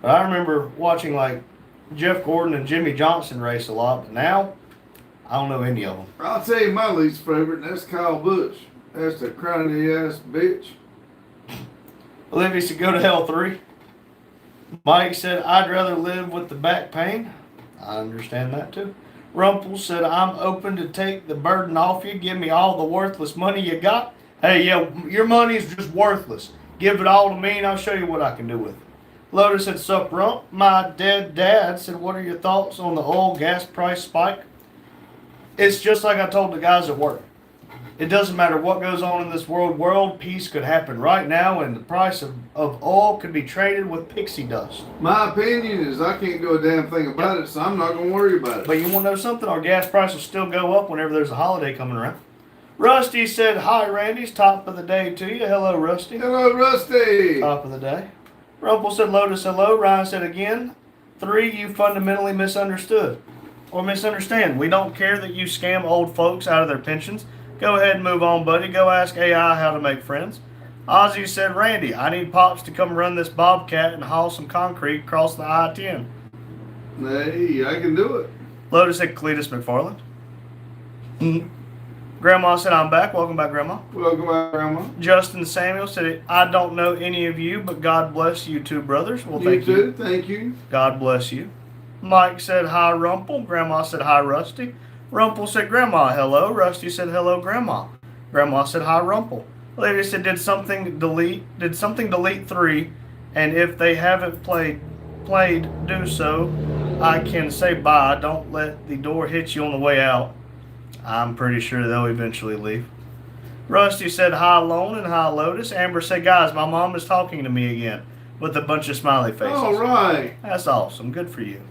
But I remember watching like Jeff Gordon and Jimmy Johnson race a lot. But now, I don't know any of them. I'll tell you my least favorite, and that's Kyle Busch. That's the crony ass bitch. Olivia said, go to hell 3. Mike said, I'd rather live with the back pain. I understand that too. Rumple said, I'm open to take the burden off you. Give me all the worthless money you got. Hey, yeah, your money's just worthless. Give it all to me and I'll show you what I can do with it. Lotus said, sup, Rump. My dead dad said, what are your thoughts on the oil gas price spike? It's just like I told the guys at work. It doesn't matter what goes on in this world. World peace could happen right now, and the price of oil could be traded with pixie dust. My opinion is I can't do a damn thing about it, so I'm not going to worry about it. But you want to know something? Our gas price will still go up whenever there's a holiday coming around. Rusty said, hi, Randy's top of the day to you. Hello, Rusty. Hello, Rusty. Top of the day. Rumple said, Lotus, hello. Ryan said again, 3, you fundamentally misunderstood or misunderstand. We don't care that you scam old folks out of their pensions. Go ahead and move on, buddy. Go ask AI how to make friends. Ozzy said, Randy, I need Pops to come run this Bobcat and haul some concrete across the I-10. Hey, I can do it. Lotus said, Cletus McFarland. Grandma said, I'm back. Welcome back, Grandma. Welcome back, Grandma. Justin Samuel said, I don't know any of you, but God bless you two brothers. Well, thank you. You too. Thank you. God bless you. Mike said, hi, Rumple. Grandma said, hi, Rusty. Rumple said, Grandma, hello. Rusty said, hello, Grandma. Grandma said, hi, Rumple. Olivia said, did something delete 3, and if they haven't played, do so. I can say bye. Don't let the door hit you on the way out. I'm pretty sure they'll eventually leave. Rusty said, hi, Lone, and hi, Lotus. Amber said, guys, my mom is talking to me again, with a bunch of smiley faces. All right. That's awesome. Good for you.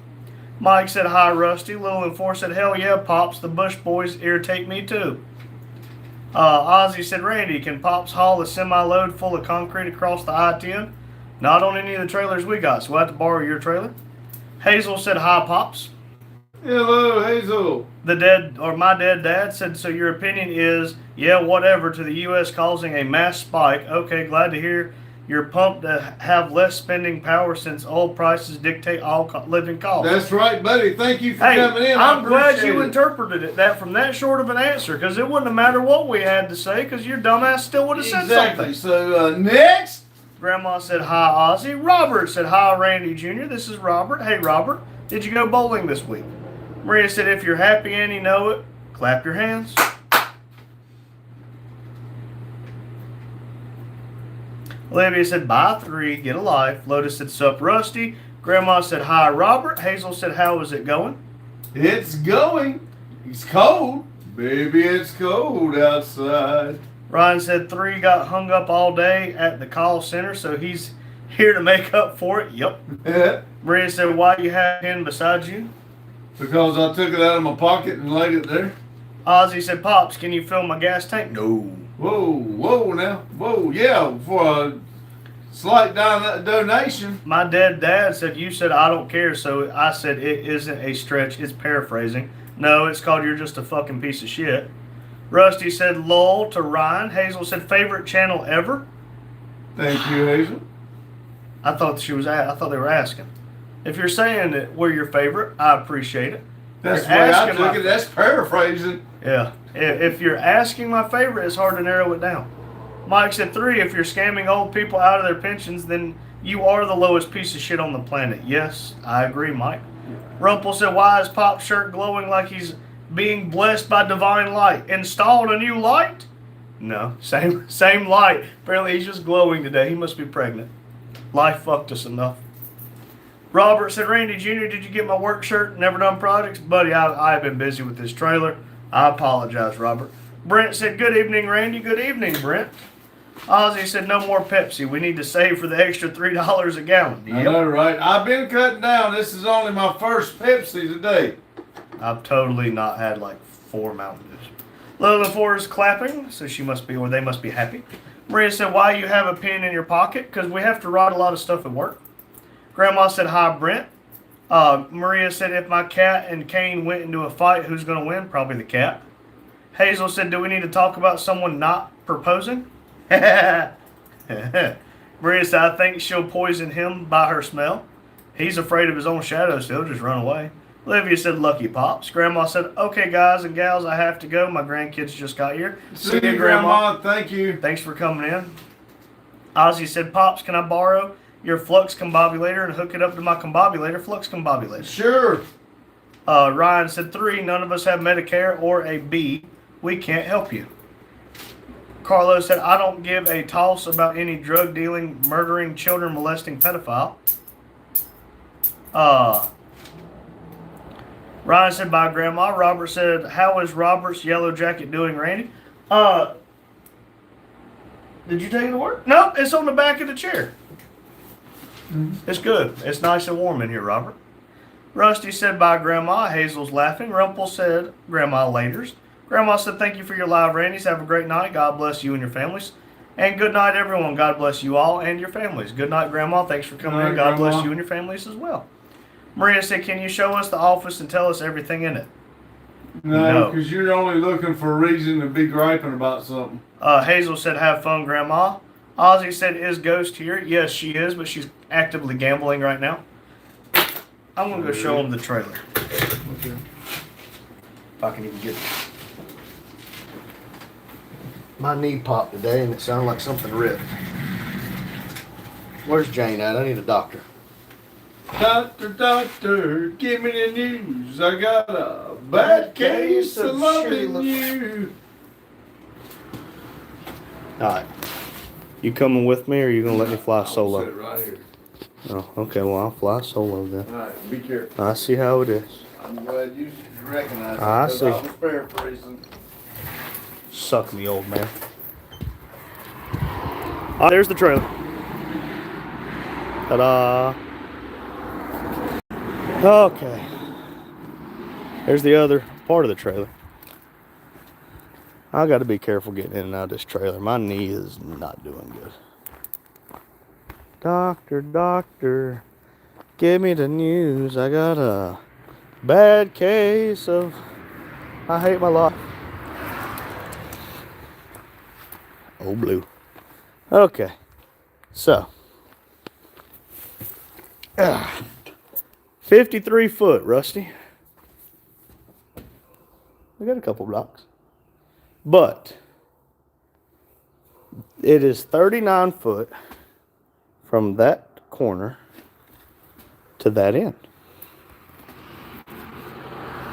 Mike said, hi, Rusty. Lil and 4 said, hell yeah, Pops. The Bush boys irritate me too. Ozzy said, Randy, can Pops haul a semi-load full of concrete across the I-10? Not on any of the trailers we got, so we'll have to borrow your trailer. Hazel said, hi, Pops. Hello, Hazel. My dead dad said, so your opinion is, yeah, whatever, to the U.S. causing a mass spike. Okay, glad to hear you're pumped to have less spending power since oil prices dictate all living costs. That's right, buddy. Thank you for coming in. I'm glad you interpreted that from that short of an answer, because it wouldn't have mattered what we had to say, because your dumbass still would have said something. So, next. Grandma said, hi, Ozzy. Robert said, hi, Randy Jr. This is Robert. Hey, Robert, did you go bowling this week? Maria said, if you're happy and you know it, clap your hands. Olivia said, bye, 3, get a life. Lotus said, sup, Rusty. Grandma said, hi, Robert. Hazel said, how is it going? It's going. It's cold. Baby, it's cold outside. Ryan said, 3 got hung up all day at the call center, so he's here to make up for it. Yep. Yeah. Maria said, why do you have him beside you? Because I took it out of my pocket and laid it there. Ozzy said, Pops, can you fill my gas tank? No. Whoa now. Whoa, yeah, for a Slight donation. My dead dad said, you said, I don't care. So I said, it isn't a stretch. It's paraphrasing. No, it's called You're Just a Fucking Piece of Shit. Rusty said, lol to Ryan. Hazel said, favorite channel ever? Thank you, Hazel. I thought they were asking. If you're saying that we're your favorite, I appreciate it. That's the way I took it. That's paraphrasing. Yeah. If you're asking my favorite, it's hard to narrow it down. Mike said 3. If you're scamming old people out of their pensions, then you are the lowest piece of shit on the planet. Yes, I agree, Mike. Rumpel said, why is Pop's shirt glowing like he's being blessed by divine light? Installed a new light? No, same light. Apparently he's just glowing today. He must be pregnant. Life fucked us enough. Robert said, Randy Jr., did you get my work shirt? Never done projects? Buddy, I've been busy with this trailer. I apologize, Robert. Brent said, good evening, Randy. Good evening, Brent. Ozzy said, no more Pepsi. We need to save for the extra $3 a gallon. Yep. I know, right? I've been cutting down. This is only my first Pepsi today. I've totally not had like 4 Mountain Dews. Lillian Ford is clapping, so she must be, or they must be happy. Maria said, why you have a pen in your pocket? Because we have to write a lot of stuff at work. Grandma said, hi, Brent. Maria said, if my cat and Kane went into a fight, who's going to win? Probably the cat. Hazel said, do we need to talk about someone not proposing? Maria said, I think she'll poison him by her smell. He's afraid of his own shadow, so he'll just run away. Olivia said, lucky Pops. Grandma said, okay, guys and gals, I have to go. My grandkids just got here. See you, Grandma. Thank you. Thanks for coming in. Ozzy said, Pops, can I borrow your flux combobulator and hook it up to my combobulator? Flux combobulator. Sure. Ryan said, 3, none of us have Medicare or a B. We can't help you. Carlos said, I don't give a toss about any drug dealing, murdering, children molesting pedophile. Ryan said, bye, Grandma. Robert said, how is Robert's yellow jacket doing, Randy? Did you take it to work? Nope, it's on the back of the chair. It's good. It's nice and warm in here, Robert. Rusty said, bye, Grandma. Hazel's laughing. Rumpel said, Grandma laters. Grandma said, thank you for your live, Randy's. Have a great night. God bless you and your families. And good night, everyone. God bless you all and your families. Good night, Grandma. Thanks for coming in. God bless you and your families as well. Maria said, can you show us the office and tell us everything in it? No, because you're only looking for a reason to be griping about something. Hazel said, have fun, Grandma. Ozzy said, is Ghost here? Yes, she is, but she's actively gambling right now. I'm going to go show them the trailer. Okay. If I can even get it. My knee popped today and it sounded like something ripped. Where's Jane at? I need a doctor. Doctor, give me the news. I got a bad case of loving you. Alright. You coming with me or are you going to let me fly solo? I'll sit right here. Oh, okay. Well, I'll fly solo then. Alright, be careful. I see how it is. I'm glad you recognize it. I see. I was paraphrasing. Suck me, old man. Oh, there's the trailer. Ta-da. Okay. There's the other part of the trailer. I got to be careful getting in and out of this trailer. My knee is not doing good. Doctor, give me the news. I got a bad case of I hate my life. Oh, blue. Okay. So. 53 foot, Rusty. We got a couple blocks. But it is 39 foot from that corner to that end.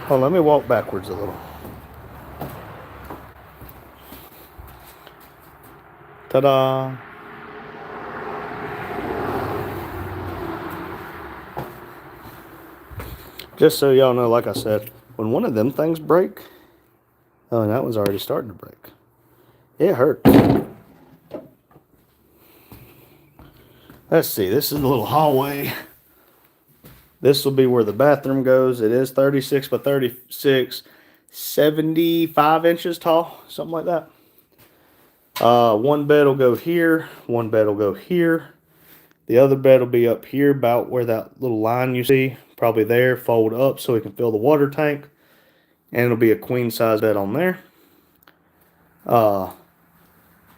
Oh, let me walk backwards a little. Ta-da! Just so y'all know, like I said, when one of them things break, oh, and that one's already starting to break. It hurts. Let's see, this is a little hallway. This will be where the bathroom goes. It is 36 by 36, 75 inches tall, something like that. One bed will go here. One bed will go here. The other bed will be up here about where that little line you see, probably there, fold up so we can fill the water tank. And it'll be a queen size bed on there.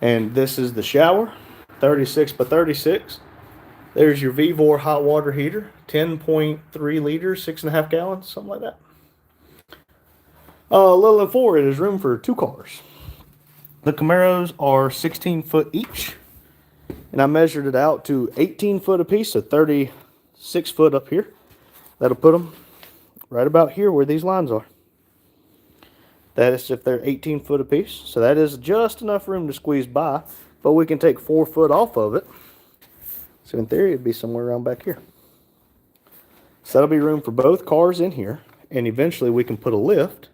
And this is the shower, 36 by 36. There's your Vevor hot water heater, 10.3 liters, 6.5 gallons, something like that. A little before it is room for 2 cars. The Camaros are 16 foot each, and I measured it out to 18 foot apiece, so 36 foot up here. That'll put them right about here where these lines are. That is if they're 18 foot apiece, so that is just enough room to squeeze by, but we can take 4 foot off of it. So in theory, it'd be somewhere around back here. So that'll be room for both cars in here, and eventually we can put a lift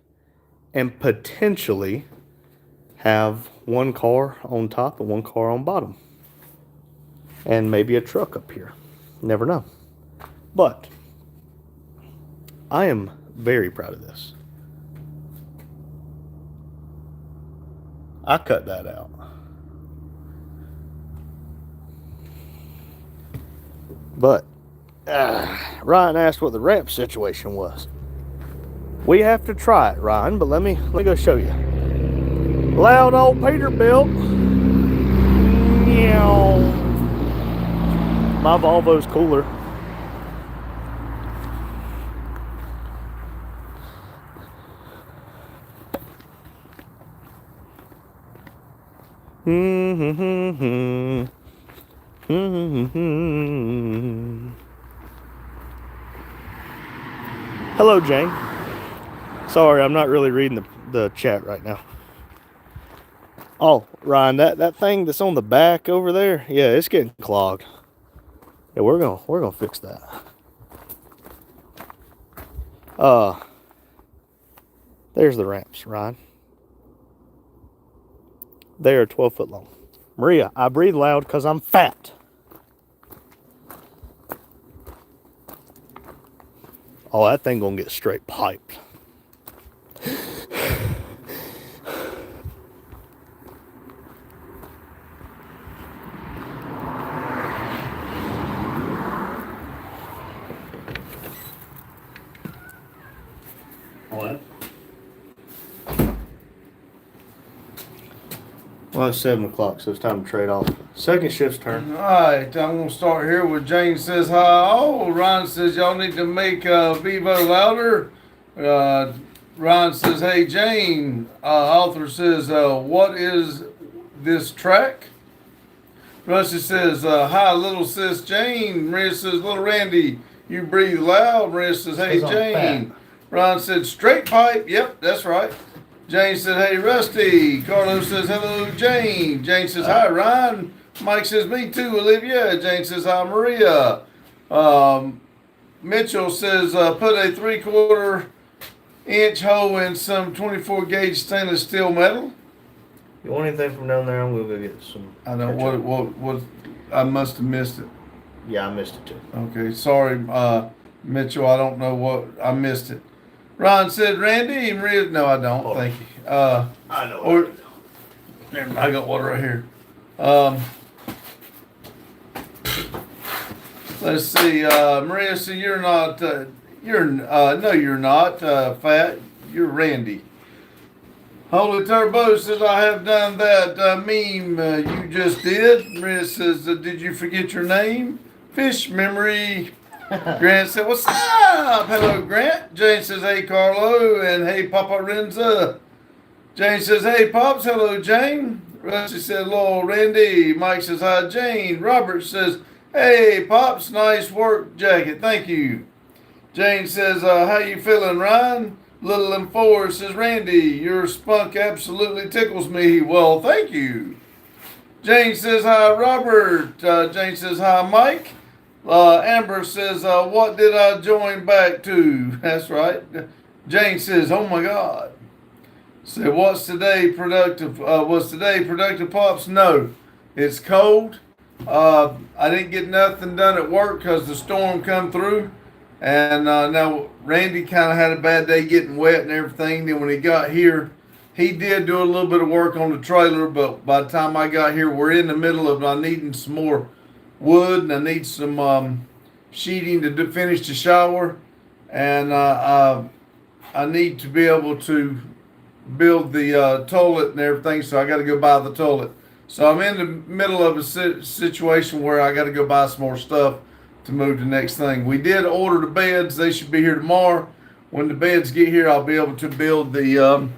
and potentially have 1 car on top and 1 car on bottom. And maybe a truck up here. Never know. But I am very proud of this. I cut that out. But Ryan asked what the ramp situation was. We have to try it, Ryan, but let me go show you. Loud old Peterbilt. Meow. My Volvo's cooler. Hello, Jane. Sorry, I'm not really reading the chat right now. Oh, Ryan, that thing that's on the back over there, yeah, it's getting clogged. Yeah, we're gonna fix that. There's the ramps, Ryan. They are 12 foot long. Maria, I breathe loud because I'm fat. Oh, that thing gonna get straight piped. What? Well, it's 7 o'clock, so it's time to trade off. Second shift's turn. Alright, I'm gonna start here with Jane says hi. Oh, Ryan says y'all need to make Bevo louder. Ryan says, hey Jane. Author says, what is this track? Rusty says, hi little sis Jane. Maria says, little Randy, you breathe loud. Maria says, hey Jane. Ryan said, straight pipe. Yep, that's right. Jane said, hey, Rusty. Carlos says, hello, Jane. Jane says, hi, Ryan. Mike says, me too, Olivia. Jane says, hi, Maria. Mitchell says, put a 3/4 inch hole in some 24 gauge stainless steel metal. You want anything from down there? I'm going to go get some. I don't what I must have missed it. Yeah, I missed it too. Okay, sorry, Mitchell. I don't know what I missed it. Ron said, Randy, and Maria, no, I don't. Oh. Thank you. I know. I got water right here. Let's see. Maria said, you're not, no, you're not fat. You're Randy. Holy Turbo says, I have done that meme you just did. Maria says, did you forget your name? Fish memory. Grant said, what's up? Hello, Grant. Jane says, hey, Carlo. And hey, Papa Renza. Jane says, hey, Pops. Hello, Jane. Rusty said, hello, Randy. Mike says, hi, Jane. Robert says, hey, Pops. Nice work jacket. Thank you. Jane says, how you feeling, Ryan? Little M4 says, Randy, your spunk absolutely tickles me. Well, thank you. Jane says, hi, Robert. Jane says, hi, Mike. Amber says, what did I join back to? That's right. Jane says, oh my God. So was today productive, Pops? No, it's cold. I didn't get nothing done at work because the storm come through. And now Randy kind of had a bad day getting wet and everything. Then when he got here, he did do a little bit of work on the trailer. But by the time I got here, we're in the middle of needing some more wood, and I need some sheeting to finish the shower, and I need to be able to build the toilet and everything, so I got to go buy the toilet. So I'm in the middle of a situation where I got to go buy some more stuff to move to the next thing. We did order the beds. They should be here tomorrow. When the beds get here, I'll be able to build the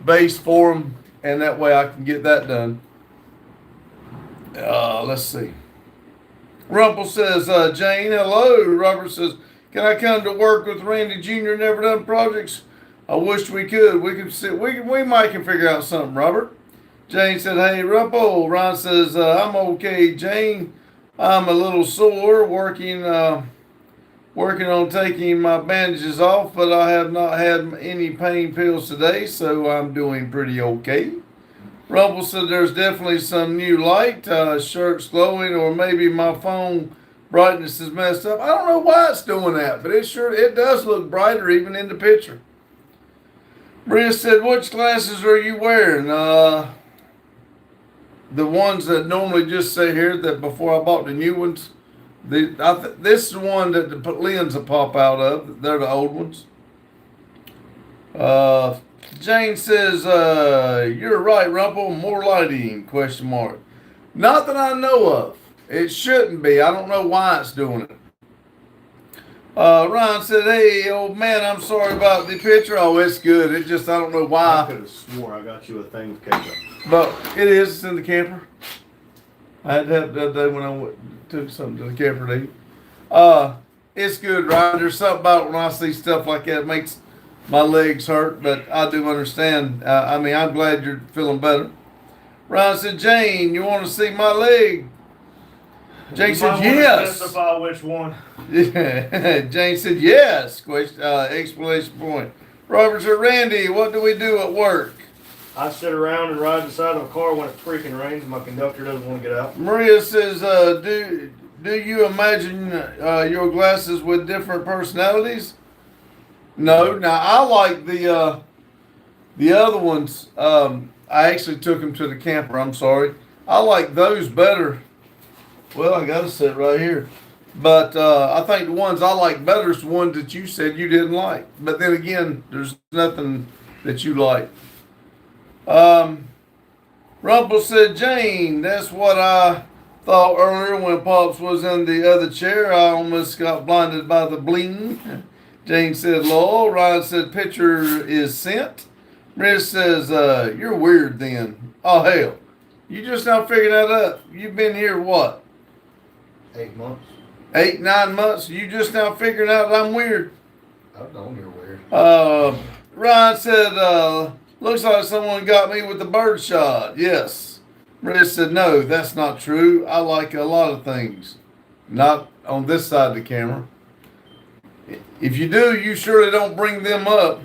base for them, and that way I can get that done. Let's see. Rumpel says, Jane, hello. Robert says, can I come to work with Randy Jr. Never Done Projects? I wish we could. We might can figure out something, Robert. Jane said, hey, Rumpel. Ron says, I'm okay, Jane. I'm a little sore working on taking my bandages off, but I have not had any pain pills today, so I'm doing pretty okay. Rumpel said there's definitely some new light, shirt's glowing, or maybe my phone brightness is messed up. I don't know why it's doing that, but it does look brighter even in the picture. Maria said, which glasses are you wearing? The ones that normally just say here that before I bought the new ones. This is the one that the lens will pop out of. They're the old ones. Jane says, you're right, Rumpel. More lighting, question mark. Not that I know of. It shouldn't be. I don't know why it's doing it. Ryan said, hey, old man, I'm sorry about the picture. Oh, it's good. It just, I don't know I why. could have swore I got you a thing with ketchup. But it is. It's in the camper. I had that the other day when I took something to the camper to eat. It's good, Ryan. There's something about it when I see stuff like that. It makes my legs hurt, but I do understand. I'm glad you're feeling better. Ryan said, Jane, you want to see my leg? Jane said, yes. Specify which one. Yeah. Jane said, yes. Exclamation point. Robert said, Randy, what do we do at work? I sit around and ride the side of a car when it freaking rains and my conductor doesn't want to get out. Maria says, do you imagine your glasses with different personalities? No. Now, I like the other ones. I actually took them to the camper. I'm sorry. I like those better. Well, I got to sit right here. But I think the ones I like better is the ones that you said you didn't like. But then again, there's nothing that you like. Rumpel said, Jane, that's what I thought earlier when Pops was in the other chair. I almost got blinded by the bling. Jane said, lol. Ryan said, picture is sent. Maria says, you're weird then. Oh, hell. You just now figuring that up. You've been here, what? 8 months. 8, 9 months. You just now figuring out I'm weird. I've known you're weird. Ryan said, looks like someone got me with the bird shot. Yes. Maria said, no, that's not true. I like a lot of things. Not on this side of the camera. If you do, you surely don't bring them up.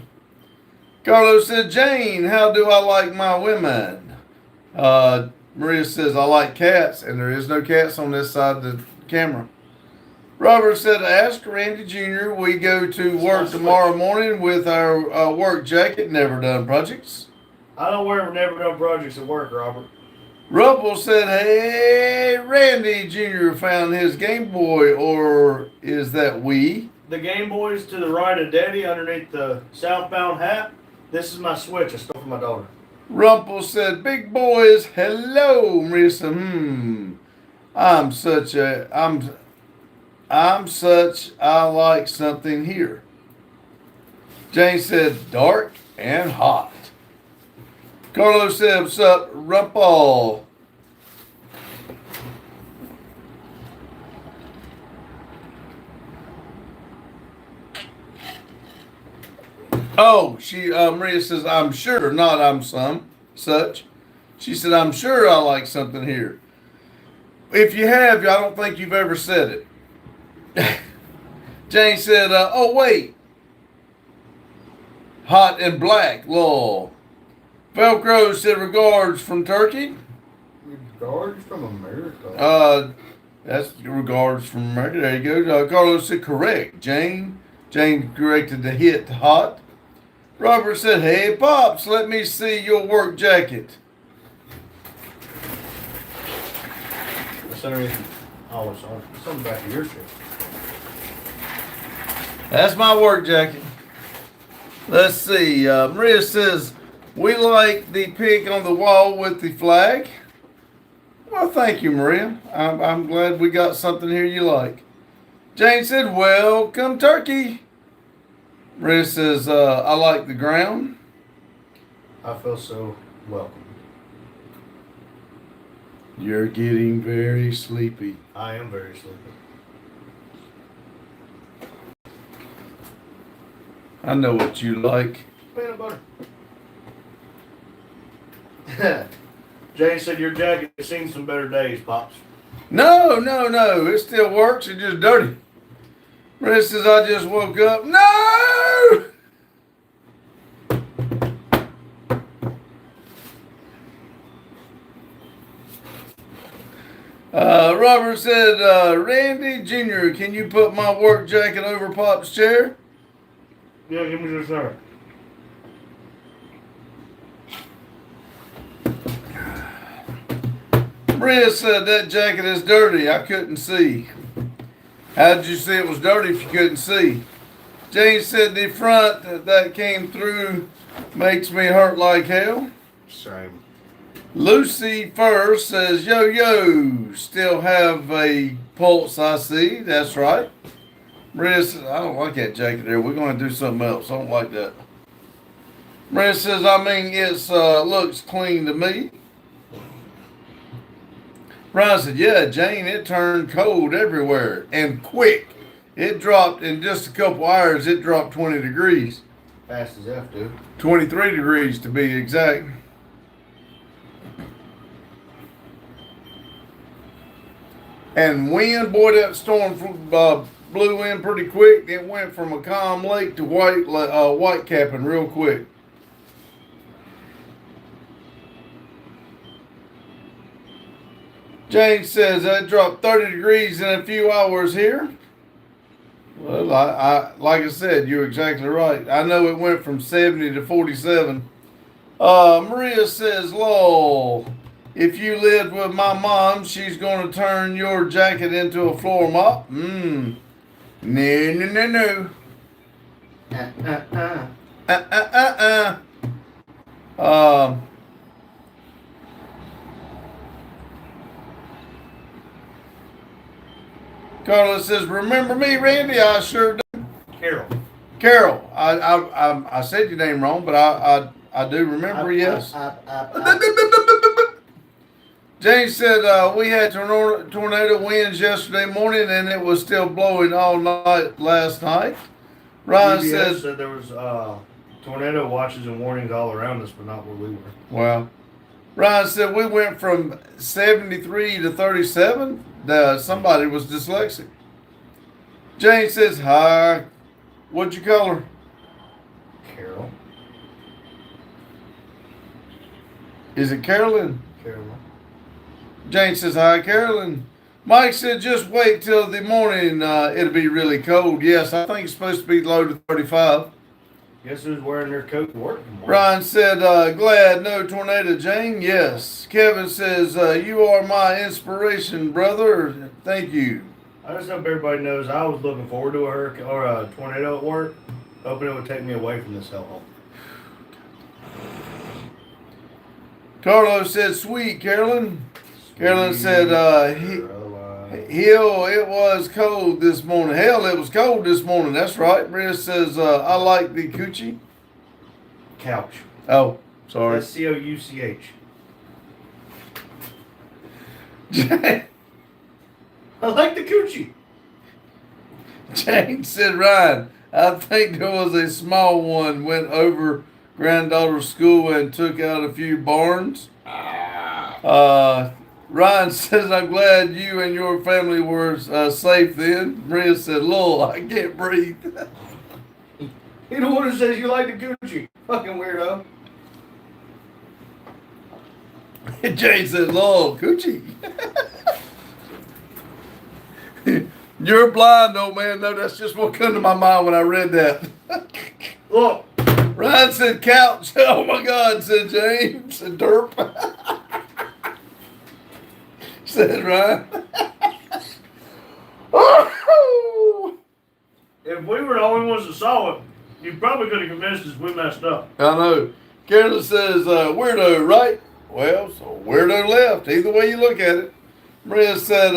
Carlos said, Jane, how do I like my women? Maria says, I like cats, and there is no cats on this side of the camera. Robert said, ask Randy Jr. We go to work tomorrow morning with our work jacket, Never Done Projects. I don't wear Never Done Projects at work, Robert. Rumpel said, hey, Randy Jr. found his Game Boy, or is that we? The Game Boy's to the right of Daddy underneath the southbound hat. This is my Switch I stole from my daughter. Rumpel said, big boys, hello. Maria said, I like something here. Jane said, dark and hot. Carlos said, what's up, Rumpel? Oh, Maria says, I'm sure, not I'm such. She said, I'm sure I like something here. If you have, I don't think you've ever said it. Jane said, oh, wait. Hot and black, lol. Velcro said, regards from Turkey. Regards from America. That's regards from America. There you go. Carlos said, correct. Jane corrected the hit hot. Robert said, hey, Pops, let me see your work jacket. What's underneath? Oh, it's on something back of your shirt. That's my work jacket. Let's see. Maria says, we like the pink on the wall with the flag. Well, thank you, Maria. I'm glad we got something here you like. Jane said, welcome, turkey. Maria says, I like the ground. I feel so welcome. You're getting very sleepy. I am very sleepy. I know what you like. Peanut butter. Jane said your jacket has seen some better days, Pops. No. It still works. It's just dirty. Maria says, I just woke up. No! Robert said, Randy Jr., can you put my work jacket over Pop's chair? Yeah, give me this there. Maria said that jacket is dirty. I couldn't see. How did you see it was dirty if you couldn't see? Jane said the front that came through makes me hurt like hell. Same. Lucy first says, yo, still have a pulse, I see. That's right. Maria says, I don't like that jacket there. We're going to do something else. I don't like that. Maria says, I mean, it's looks clean to me. Brian said, yeah, Jane, it turned cold everywhere and quick. It dropped in just a couple hours. It dropped 20 degrees. Fast as F, dude. 23 degrees to be exact. And wind, boy, that storm blew in pretty quick. It went from a calm lake to white capping real quick. Jane says that dropped 30 degrees in a few hours here. Well, I like I said, you're exactly right. I know it went from 70 to 47. Maria says, lol, if you lived with my mom, she's going to turn your jacket into a floor mop. No. Carla says, remember me, Randy? I sure do. Carol. I said your name wrong, but I do remember, yes. Jane said, we had tornado winds yesterday morning and it was still blowing all night last night. Ryan said there was tornado watches and warnings all around us, but not where we were. Wow. Ryan said we went from 73 to 37. Somebody was dyslexic. Jane says, hi. What'd you call her? Carol. Is it Carolyn? Carolyn. Jane says, hi, Carolyn. Mike said, just wait till the morning. It'll be really cold. Yes, I think it's supposed to be low to 35. Guess who's wearing their coat to work tomorrow? Ryan said, glad no tornado, Jane. Yes. Kevin says, you are my inspiration, brother. Thank you. I just hope everybody knows I was looking forward to a hurricane or a tornado at work, hoping it would take me away from this hellhole. Carlos said, sweet, Carolyn. Carolyn said, Hill, it was cold this morning. Hell, it was cold this morning. That's right. Maria says, I like the coochie. Couch. Oh, sorry. That's COUCH. I like the coochie. Jane said, Ryan, I think there was a small one went over granddaughter's school and took out a few barns. Ryan says, I'm glad you and your family were safe then. Maria said, lol, I can't breathe. You the one who says you like the coochie. Fucking weirdo. Jane said, lol, coochie. You're blind, old man. No, that's just what came to my mind when I read that. Look. Ryan said couch. Oh my God, said Jane. Said derp. Said Ryan. saw it, you probably could have convinced us we messed up. I know. Carolyn says, weirdo, right? Well, so weirdo left. Either way you look at it. Maria said,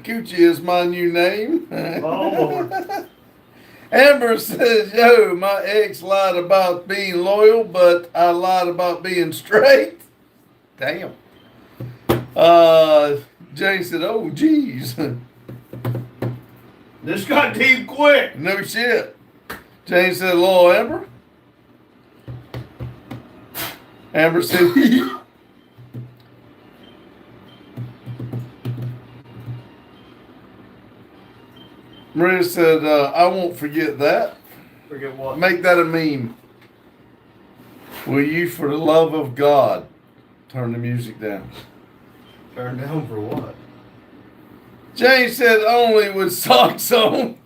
Coochie is my new name. Oh, Lord. Amber says, yo, my ex lied about being loyal, but I lied about being straight. Damn. Jane said, oh, geez. This got deep quick. No shit. Jane said, hello, Amber. Amber said, Maria said, I won't forget that. Forget what? Make that a meme. Will you, for the love of God, turn the music down? Turn down for what? Jane said, only with socks on.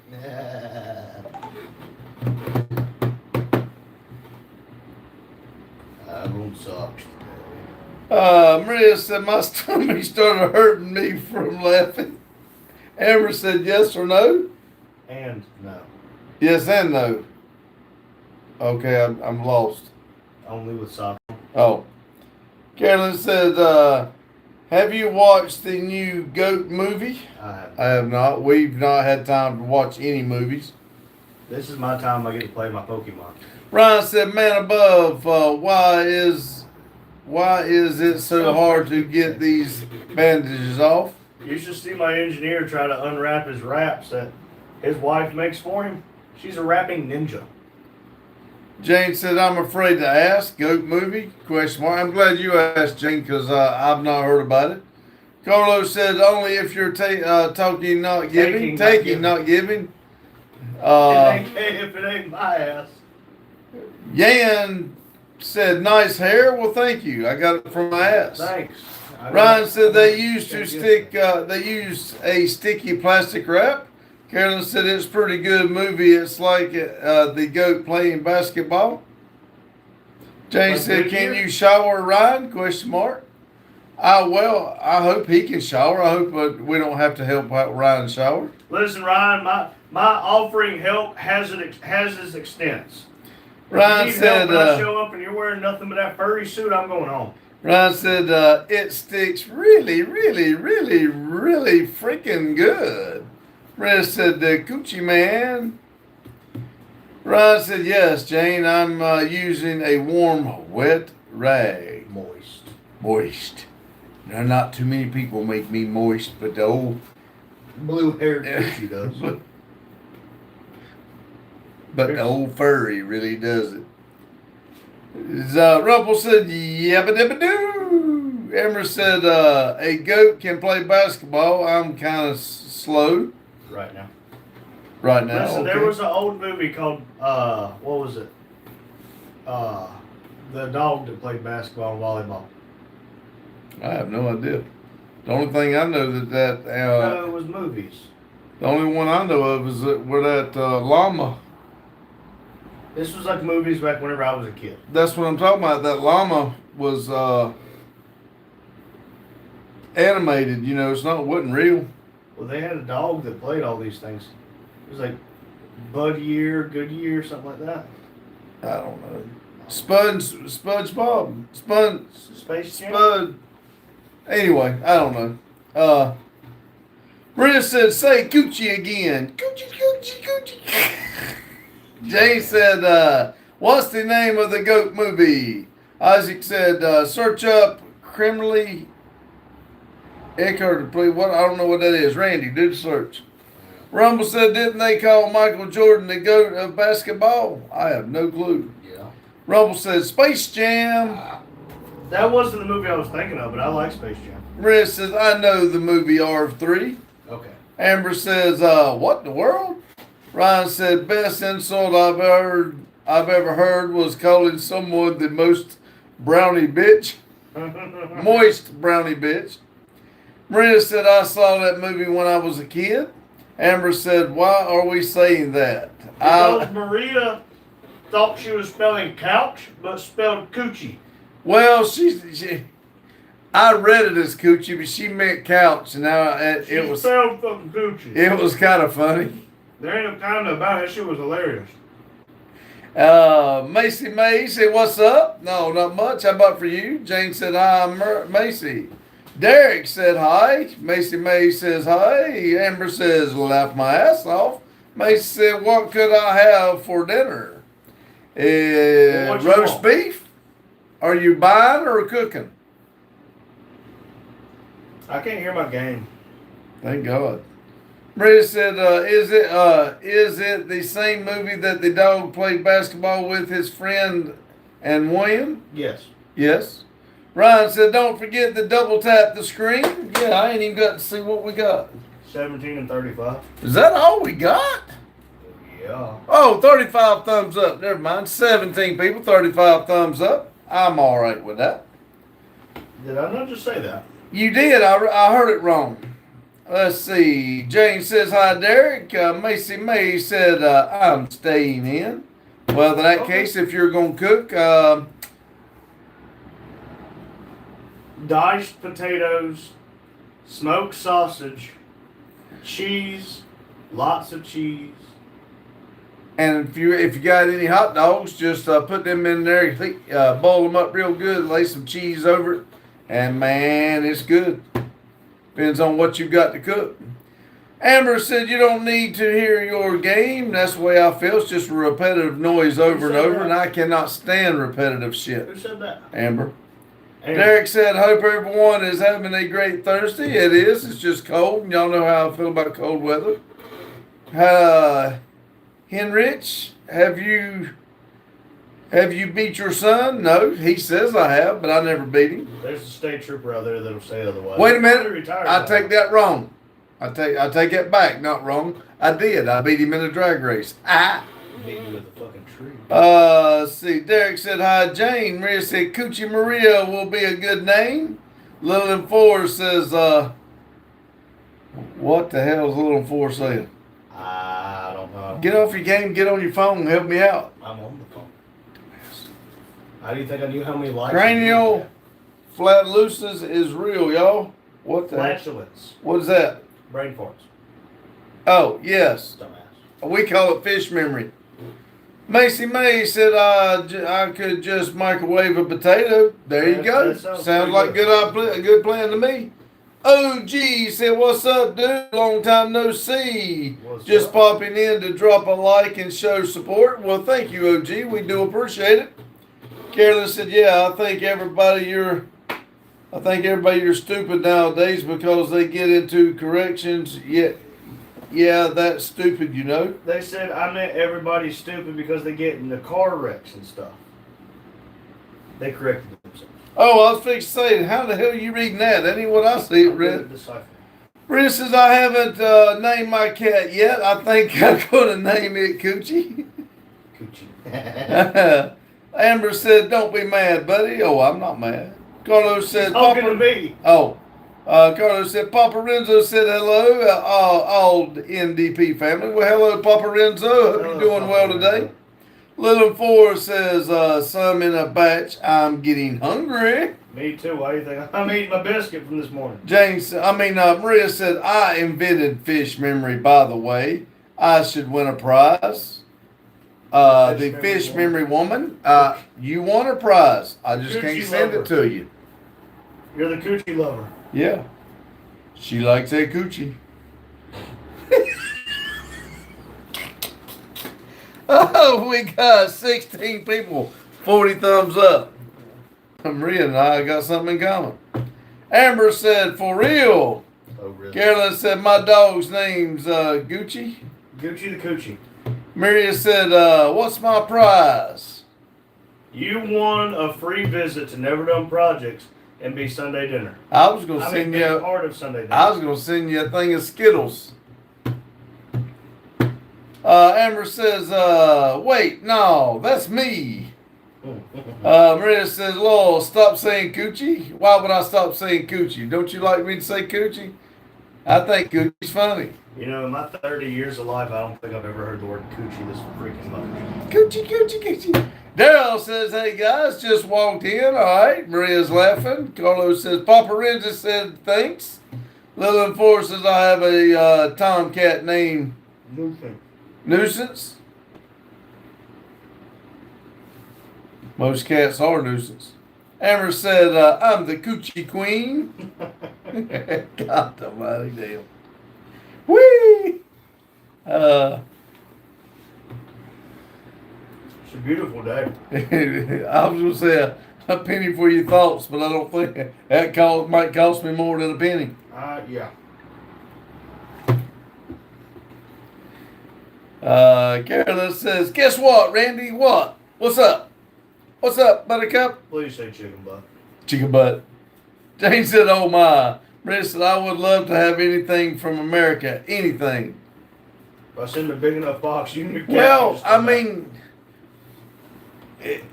I want socks. Maria said, my stomach started hurting me from laughing. Amber said, yes or no? And no. Yes and no. Okay, I'm lost. Only with socks. Oh. Carolyn said, have you watched the new GOAT movie? I have not. We've not had time to watch any movies. This is my time I get to play my Pokemon. Ryan said, man above, why is it so hard to get these bandages off? You should see my engineer try to unwrap his wraps that his wife makes for him. She's a wrapping ninja. Jane said, I'm afraid to ask. GOAT movie? Question mark. I'm glad you asked, Jane, because I've not heard about it. Carlos said, only if you're talking, not giving. Taking, not giving. If it ain't my ass. Yan said, nice hair. Well, thank you. I got it from my ass. Thanks. Ryan said they used a sticky plastic wrap. Carolyn said it's a pretty good movie. It's like the goat playing basketball. Jane said, can you shower Ryan? Question mark. Well, I hope he can shower. I hope we don't have to help out Ryan shower. Listen, Ryan, my offering help has its extents. Ryan If you need said, help and I show up and you're wearing nothing but that furry suit, I'm going home. Ryan said, it sticks really, really, really, really freaking good. Ryan said, Coochie Man. Ryan said, yes, Jane, I'm using a warm, wet rag. Moist. Now, not too many people make me moist, but the old blue-haired Coochie does. But the old furry really does it. Rumpel said, yabba dabba doo. Emma said, a goat can play basketball. I'm kind of slow. Right now. Listen, okay. There was an old movie called, what was it? The dog that played basketball and volleyball. I have no idea. The only thing I know No, it was movies. The only one I know of is where that llama. This was like movies back whenever I was a kid. That's what I'm talking about. That llama was animated. You know, it wasn't real. Well, they had a dog that played all these things. It was like Goodyear, something like that. I don't know. SpongeBob. Space Jam? Spud. Anyway, I don't know. Brenda said, say Coochie again. Coochie. Jane said, what's the name of the GOAT movie? Isaac said, search up criminally Eckhart, please. What? I don't know what that is. Randy, do the search. Rumble said, didn't they call Michael Jordan the GOAT of basketball? I have no clue. Yeah. Rumble said, Space Jam. That wasn't the movie I was thinking of, but I like Space Jam. Maria says, I know the movie R3. Okay. Amber says, what in the world? Ryan said, best insult I've ever heard was calling someone the most brownie bitch. Moist brownie bitch. Maria said, I saw that movie when I was a kid. Amber said, why are we saying that? Because Maria thought she was spelling couch, but spelled coochie. Well, I read it as coochie, but she meant couch, and now it was spelled fucking coochie. It was kind of funny. There ain't no kind about it. That shit was hilarious. Macy May said, "What's up?" No, not much. How about for you? Jane said, "Hi, I'm Macy." Derek said, "Hi." Macy May says, "Hi." Amber says, "Laugh my ass off." Macy said, "What could I have for dinner? What you Roast want? beef? Are you buying or cooking?" I can't hear my game. Thank God. Maria said, is it the same movie that the dog played basketball with his friend and won?" Yes. Yes. Ryan said, "Don't forget to double tap the screen." Yeah, I ain't even got to see what we got. 17 and 35. Is that all we got? Yeah. Oh, 35 thumbs up. Never mind. 17 people, 35 thumbs up. I'm all right with that. Did I not just say that? You did. I heard it wrong. Let's see. Jane says, "Hi, Derek." Macy May said, "I'm staying in." Well, in that Okay. case, if you're going to cook, Diced potatoes, smoked sausage, cheese, lots of cheese. and if you got any hot dogs, just put them in there, boil them up real good, lay some cheese over it, and man, it's good. Depends on what you've got to cook. Amber said, "You don't need to hear your game. That's the way I feel. It's just a repetitive noise over and said over, that? and I cannot stand repetitive shit." Who said that? Amber. And Derek said, "Hope everyone is having a great Thursday." It is. It's just cold. Y'all know how I feel about cold weather. Henrich, have you beat your son? No, he says I have, but I never beat him. there's a state trooper out there that'll say otherwise. Wait a He's minute. retired I now. take that wrong. I take that back. Not wrong. I did. I beat him in a drag race. Beat you with a fucking tree. See, Derek said, "Hi, Jane." Maria said, "Coochie Maria will be a good name." Lillian Four says, what the hell is Lillian Four saying? I don't know. Get off your game, get on your phone, and help me out. I'm on the phone. How do you think I knew how many likes? Cranial flatulence is real, y'all. What the heck? Flatulence. What is that? Brain farts. Oh, yes. Dumbass. We call it fish memory. Macy May said, I could just microwave a potato. There you That- go. that sounds Sounds pretty like good. a good plan to me. OG said, "What's up, dude? Long time no see. What's Just up? popping in to drop a like and show support." Well, thank you, OG. We do appreciate it. Carolyn said, "Yeah, I think everybody you're stupid nowadays because they get into corrections. Yeah, that's stupid, you know." They said I meant everybody's stupid because they get into car wrecks and stuff. They corrected themselves. Oh, I was fixing to say, how the hell are you reading that? That ain't what I see it read. Decipher. Rita says, "I haven't named my cat yet. I think I'm going to name it Coochie." Coochie. Amber said, "Don't be mad, buddy." Oh, I'm not mad. Carlos said, Talking to me. Oh, Carlos said, "Papa Renzo said hello, all the NDP family." Well, hello, Papa Renzo. Hope Hello, you're doing Papa well Renzo. today. Little Four says, "Some in a batch. I'm getting hungry." Me too. Why do you think I'm eating my biscuit from this morning? Maria said, "I invented fish memory, by the way. I should win a prize." The fish memory woman, you won a prize. I just can't Coochie send it lover. to you. You're the coochie lover. Yeah. She likes that coochie. Oh, we got 16 people, 40 thumbs up. Maria and I got something in common. Amber said, "For real." Oh, really? Carolyn said, "My dog's name's Gucci." Gucci the coochie. Maria said, "What's my prize?" You won a free visit to Never Done Projects and be Sunday dinner. I was gonna I'm a send big you. part of Sunday dinner. I was gonna send you a thing of Skittles. Amber says, "Wait, no, that's me." Maria says, "Lord, stop saying coochie." Why would I stop saying coochie? Don't you like me to say coochie? I think coocie's funny. You know, in my 30 years of life, I don't think I've ever heard the word coochie this freaking much. Coochie, coochie, coochie. Daryl says, "Hey guys, just walked in." All right. Maria's laughing. Carlos says, "Papa Renza said thanks." Lillian Ford says, "I have a tomcat named Nuisance." Most cats are nuisance. Amber said, I'm the coochie queen. God almighty damn. Whee! It's a beautiful day. I was gonna say a penny for your thoughts, but I don't think that might cost me more than a penny. Yeah. Carolyn says, guess what, Randy? What? What's up? What's up, Buttercup? Please say chicken butt. Chicken butt. Jane said, oh my. Brenda said, I would love to have anything from America. Anything. If I send a big enough box, you can get Well, I mean,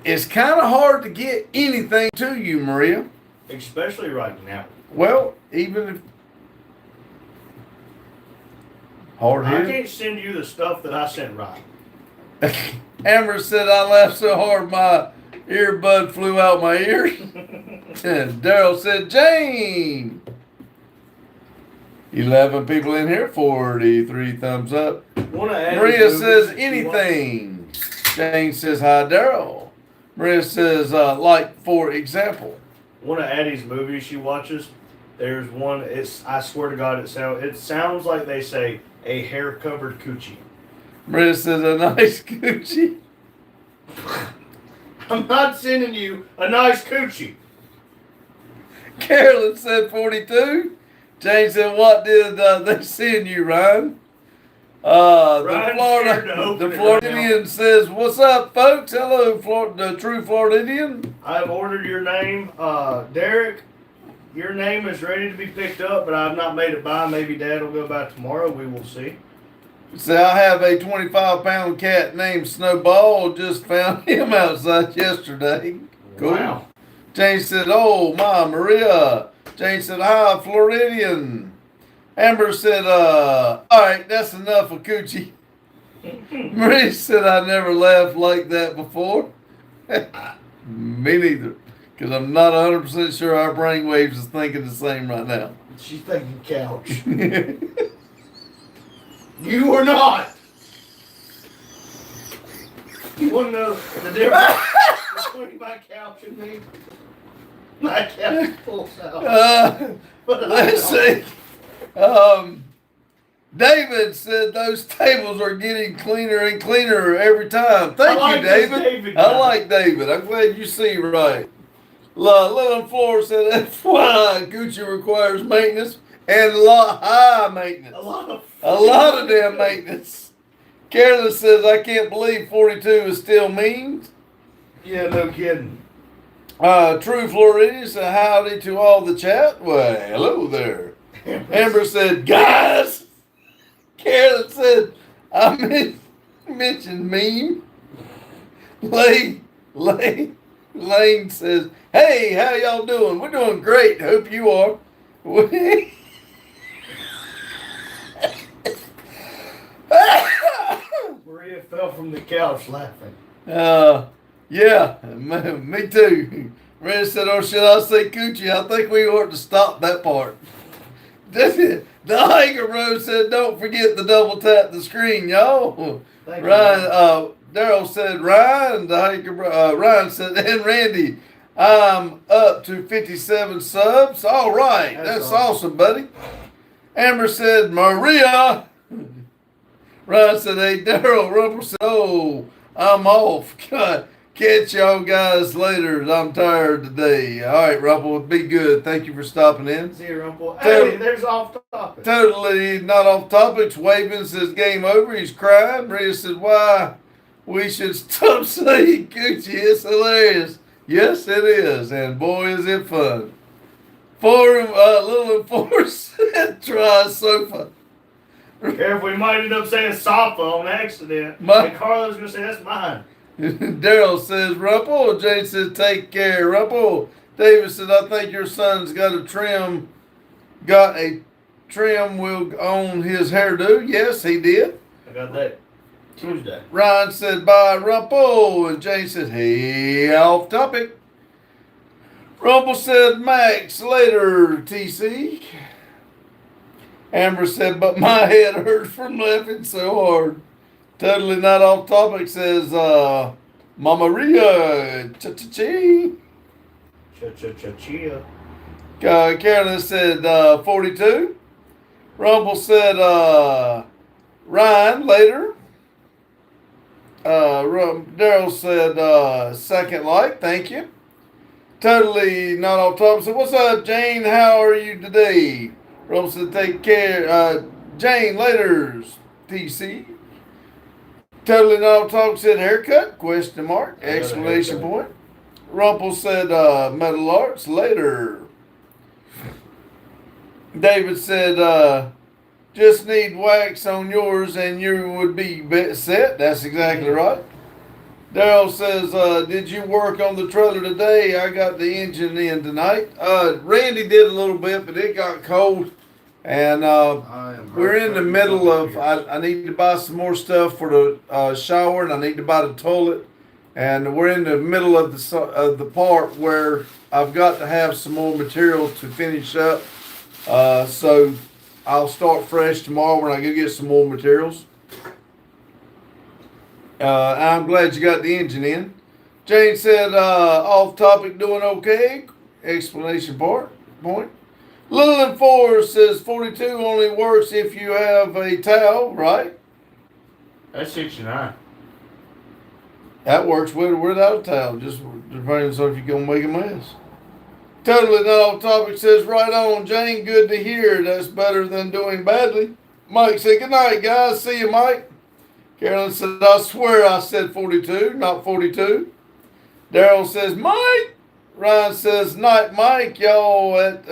it's kind of hard to get anything to you, Maria. especially right now. Well, even if hard I hit. can't send you the stuff that I sent right. Amber said I laughed so hard my earbud flew out my ears. And Daryl said, Jane. 11 people in here, 43 thumbs up. Maria says anything. Jane says hi, Daryl. Maria says, like for example. One of Addie's movies she watches, there's one. I swear to God, it sounds like they say a hair covered coochie. Maria says a nice coochie. I'm not sending you a nice coochie. Carolyn said 42. Jane said, what did they send you, Ryan? The Floridian says, what's up, folks? Hello, the true Floridian. I've ordered your name. Derek, your name is ready to be picked up, but I've not made it by. Maybe Dad will go by tomorrow. We will see. So I have a 25-pound cat named Snowball. Just found him outside yesterday. Cool. Wow. Jane said, oh, my, Maria. Jane said, hi, Floridian. Amber said, all right, that's enough of coochie. Maria said, I never laughed like that before. Me neither. Because I'm not 100% sure our brainwaves is thinking the same right now. She's thinking couch. You are not. You want to know the difference between my couch and me? My couch pulls out. Let's see. David said those tables are getting cleaner and cleaner every time. Thank you, David. I like David. I'm glad you see right. Little Floor said that's why Gucci requires maintenance and a lot high maintenance. A lot of damn maintenance. Carolyn says I can't believe 42 is still mean. Yeah, no kidding. True Floridian said howdy to all the chat. Well, hello there. Amber said, guys. Carolyn said, I mentioned meme. Lane says, hey, how y'all doing? We're doing great. Hope you are. Maria fell from the couch laughing. Yeah, me too. Maria said, oh, should I say coochie? I think we ought to stop that part. The Hiker Rose said, don't forget to double tap the screen, y'all. Ryan, Daryl said, Ryan, Ryan said, and Randy, I'm up to 57 subs. All right. That's awesome, buddy. Amber said, Maria. Ryan said, hey, Daryl. Rumple said, oh, I'm off. Catch y'all guys later. I'm tired today. All right, Rumple, be good. Thank you for stopping in. See you, Rumple. Hey, there's off topic. Totally not off topics. Waving says game over. He's crying. Maria said, why we should stop saying Gucci. It's hilarious. Yes, it is. And boy, is it fun. Little Force said, try sofa. Careful, we might end up saying sofa on accident. And Carla's going to say, that's mine. Daryl says, Rumple. Jane says, take care, Rumple. David says, I think your son's got a trim wheel on his hairdo. Yes, he did. I got that Tuesday. Ryan said, bye, Rumple. And Jane said, hey, off topic. Rumple said, Max, later, TC. Amber said, but my head hurts from laughing so hard. Totally not off topic says, Mama Maria, cha-cha-chee. Cha-cha-cha-chia. Carolyn said 42. Rumble said Ryan later. Daryl said second like, thank you. Totally not off topic. So what's up, Jane? How are you today? Rumble said take care. Jane later's TC. Totally not off topic said haircut? Question mark. Exclamation point. Rumple said metal arts later. David said just need wax on yours and you would be set. That's exactly right. Daryl says, did you work on the trailer today? I got the engine in tonight. Randy did a little bit, but it got cold. And we're in the middle of, I need to buy some more stuff for the shower, and I need to buy the toilet. And we're in the middle of the part where I've got to have some more material to finish up. So I'll start fresh tomorrow when I go get some more materials. I'm glad you got the engine in. Jane said, off topic, doing okay? Explanation point. Lillian 4 says 42 only works if you have a towel, right? That's 69. That works without a towel, just depends on if you're going to make a mess. Totally not off topic says, right on, Jane, good to hear. That's better than doing badly. Mike said, good night, guys. See you, Mike. Carolyn said, I swear I said 42, not 42. Daryl says, Mike. Ryan says, night, Mike. Y'all at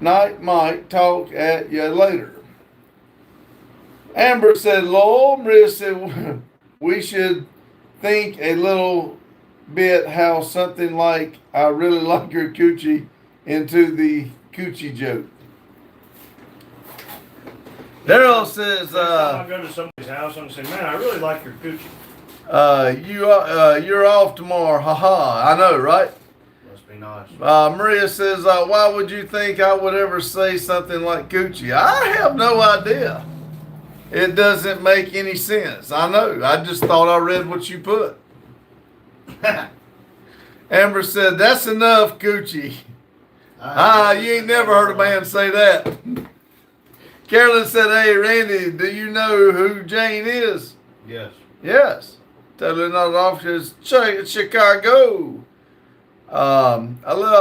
night, Mike. Talk at you later. Amber said, lol. Maria said, we should think a little bit how something like, I really like your coochie into the coochie joke. Daryl says, I go to somebody's house and say, man, I really like your coochie. you're off tomorrow. Haha. I know, right? Must be nice. Maria says, why would you think I would ever say something like coochie? I have no idea. It doesn't make any sense. I know. I just thought I read what you put. Amber said, that's enough, coochie. You ain't never heard a man say that. Carolyn said, hey, Randy, do you know who Jane is? Yes. Yes. Totally not off to Chicago. Ali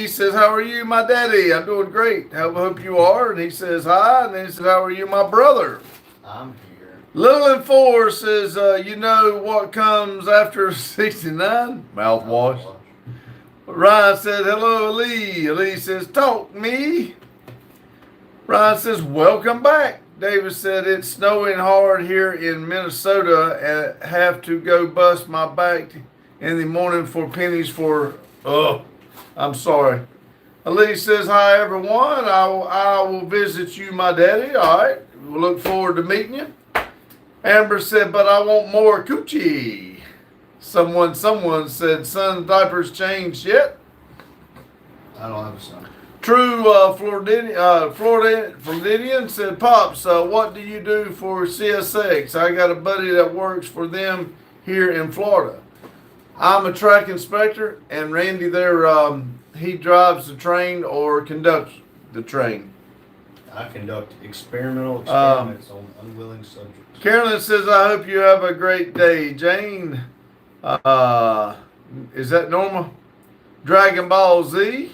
says, how are you, my daddy? I'm doing great. I hope you are. And he says, hi. And then he says, how are you, my brother? I'm here. Lillian 4 says, you know what comes after 69? Mouthwash. Ryan said, hello, Ali. Ali says, talk me. Ryan says, welcome back. David said, it's snowing hard here in Minnesota and have to go bust my back in the morning for pennies for, I'm sorry. Ali says, hi, everyone. I will visit you, my daddy. All right. We'll look forward to meeting you. Amber said, but I want more coochie. Someone said, son, diapers changed yet? I don't have a son. True Floridian said, Pops, what do you do for CSX? I got a buddy that works for them here in Florida. I'm a track inspector, and Randy there, he drives the train or conducts the train. I conduct experimental experiments on unwilling subjects. Carolyn says, I hope you have a great day. Jane, is that normal? Dragon Ball Z.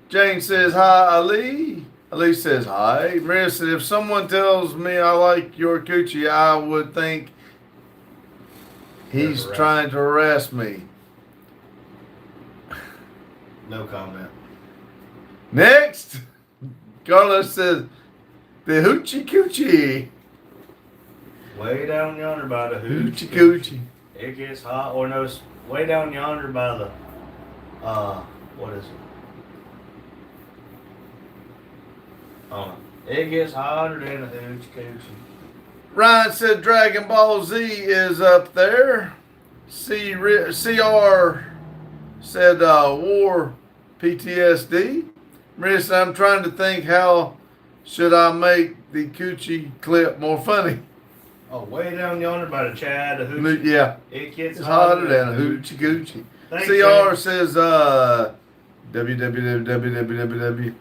Jane says, hi, Ali. Ali says, hi. Maria said, if someone tells me I like your coochie, I would think he's trying to harass me. No comment. Next, Carlos says, the hoochie coochie. Way down yonder by the Hoochie coochie. It gets hot. Or no, it's way down yonder by the, what is it? Oh, it gets hotter than a hoochie coochie. Ryan said Dragon Ball Z is up there. CR said war PTSD. Marissa, I'm trying to think how should I make the coochie clip more funny. Oh, way down yonder by the Chattahoochee. Yeah, It gets it's hotter than a hoochie coochie. Thanks, CR Ed. says www.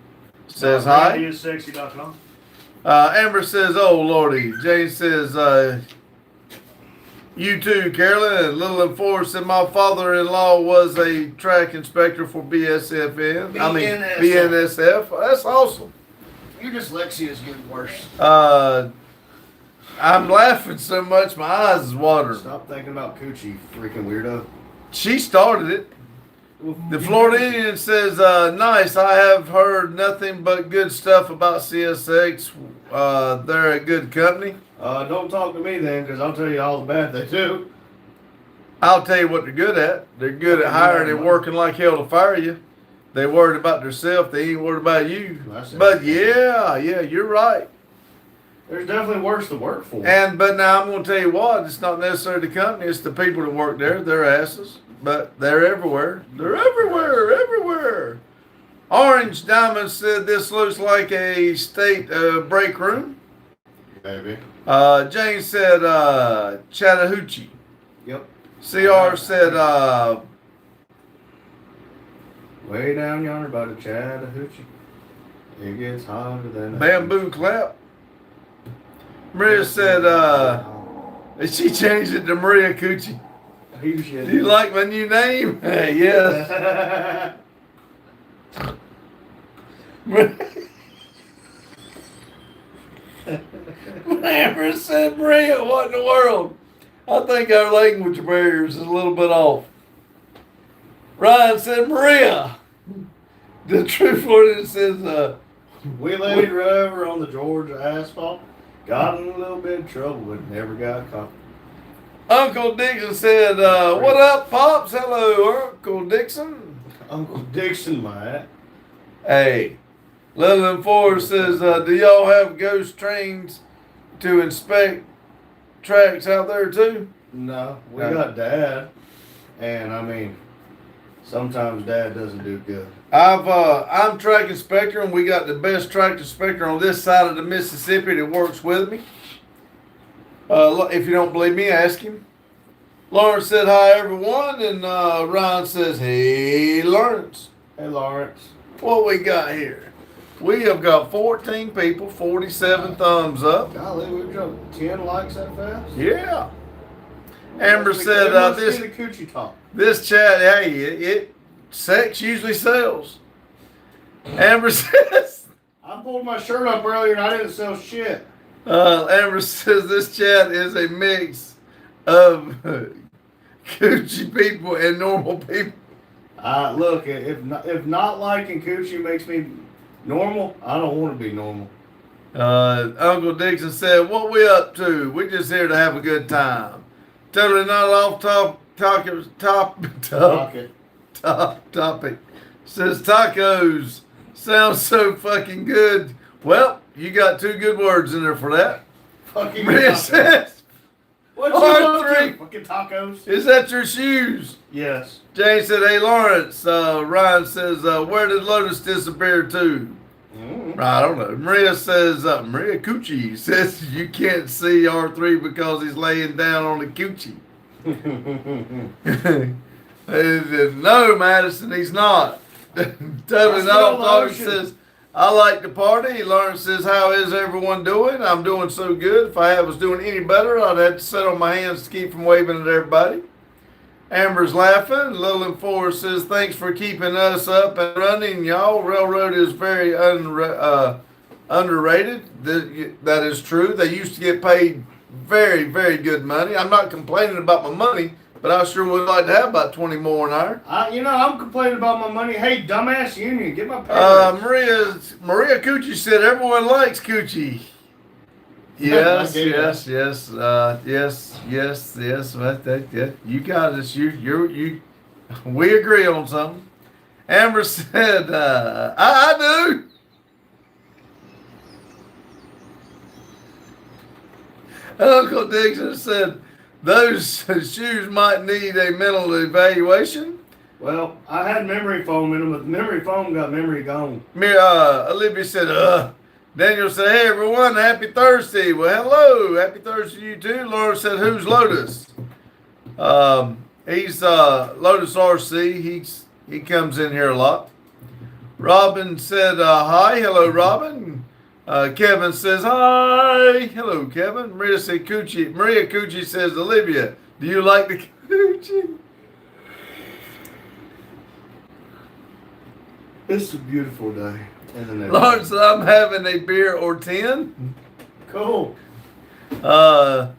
Says Randy hi. is sexy.com. Amber says, "Oh Lordy." Jane says, "You too, Carolyn." And Little and Forrest said, "My father-in-law was a track inspector for BSFN. I mean BNSF. BNSF. That's awesome." Your dyslexia is getting worse. I'm laughing so much, my eyes is watering. Stop thinking about coochie, freaking weirdo. She started it. The Floridian says, "Nice. I have heard nothing but good stuff about CSX. They're a good company." Don't talk to me then, because I'll tell you all the bad they do. I'll tell you what they're good at. They're good at hiring and working like hell to fire you. They worried about themselves. They ain't worried about you. But yeah, you're right. There's definitely worse to work for. But now I'm gonna tell you what. It's not necessarily the company. It's the people that work there. They're asses. But they're everywhere. They're everywhere. Orange Diamond said this looks like a state break room. Baby. Jane said Chattahoochee. Yep. CR said Way down yonder by the Chattahoochee. It gets hotter than a bamboo clap. Maria said she changed it to Maria Coochie. You should. Do you like my new name? Yes. Amber said, "Maria, what in the world?" I think our language barriers is a little bit off. Ryan said, "Maria." The true Floridian says, We let it over on the Georgia asphalt. Got in a little bit of trouble, but never got caught. Uncle Dixon said, "What up, Pops?" Hello, Uncle Dixon. Uncle Dixon, my. Hey, Leland Forrest says, "Do y'all have ghost trains to inspect tracks out there too?" No, we No. got Dad, and I mean, sometimes Dad doesn't do good. I'm track inspector, and we got the best track inspector on this side of the Mississippi that works with me. If you don't believe me, ask him. Lawrence said hi everyone, and Ryan says, "Hey Lawrence, Hey, Lawrence. what we got here?" We have got 14 people, 47 thumbs up. Golly, we jumped 10 likes that fast. Yeah. Amber said, this the coochie talk. This chat, hey, sex usually sells. Amber says, I pulled my shirt up earlier and I didn't sell shit. Amber says this chat is a mix of coochie people and normal people. Look, if not liking coochie makes me normal, I don't want to be normal. Uncle Dixon said, "What we up to? We just here to have a good time. Totally not off topic. Says tacos sounds so fucking good. Well, you got two good words in there for that. Fucking Maria tacos. says, What you R3. going to? Fucking tacos. "Is that your shoes?" Yes. Jane said, "Hey Lawrence." Ryan says, "Where did Lotus disappear to?" I don't know. Maria says, Maria Coochie says you can't see R3 because he's laying down on the coochie. No, Madison, he's not. Totally not. Lawrence says, "I like to party." Lawrence says, "How is everyone doing?" "I'm doing so good. If I was doing any better, I'd have to sit on my hands to keep from waving at everybody." Amber's laughing. Lillian Forrest says, "Thanks for keeping us up and running, y'all. Railroad is very underrated." That is true. They used to get paid very, very good money. I'm not complaining about my money, but I sure would like to have about 20 more an hour. I'm complaining about my money. Hey, dumbass union, get my pay. Maria Coochie said everyone likes Coochie. Yes. You got this. You. We agree on something. Amber said, "I do." Uncle Dixon said, "Those shoes might need a mental evaluation." Well, I had memory foam in them, but the memory foam got memory gone. Olivia said, Daniel said, hey everyone, happy Thursday. Well, hello, happy Thursday to you too. Laura said, who's Lotus? He's Lotus RC. He comes in here a lot. Robin said, hi, hello Robin. Kevin says, hi, hello Kevin. Maria Cucci says, Olivia, do you like the coochie? It's a beautiful day, isn't it? Lawrence said, I'm having a beer or 10. Cool. Totally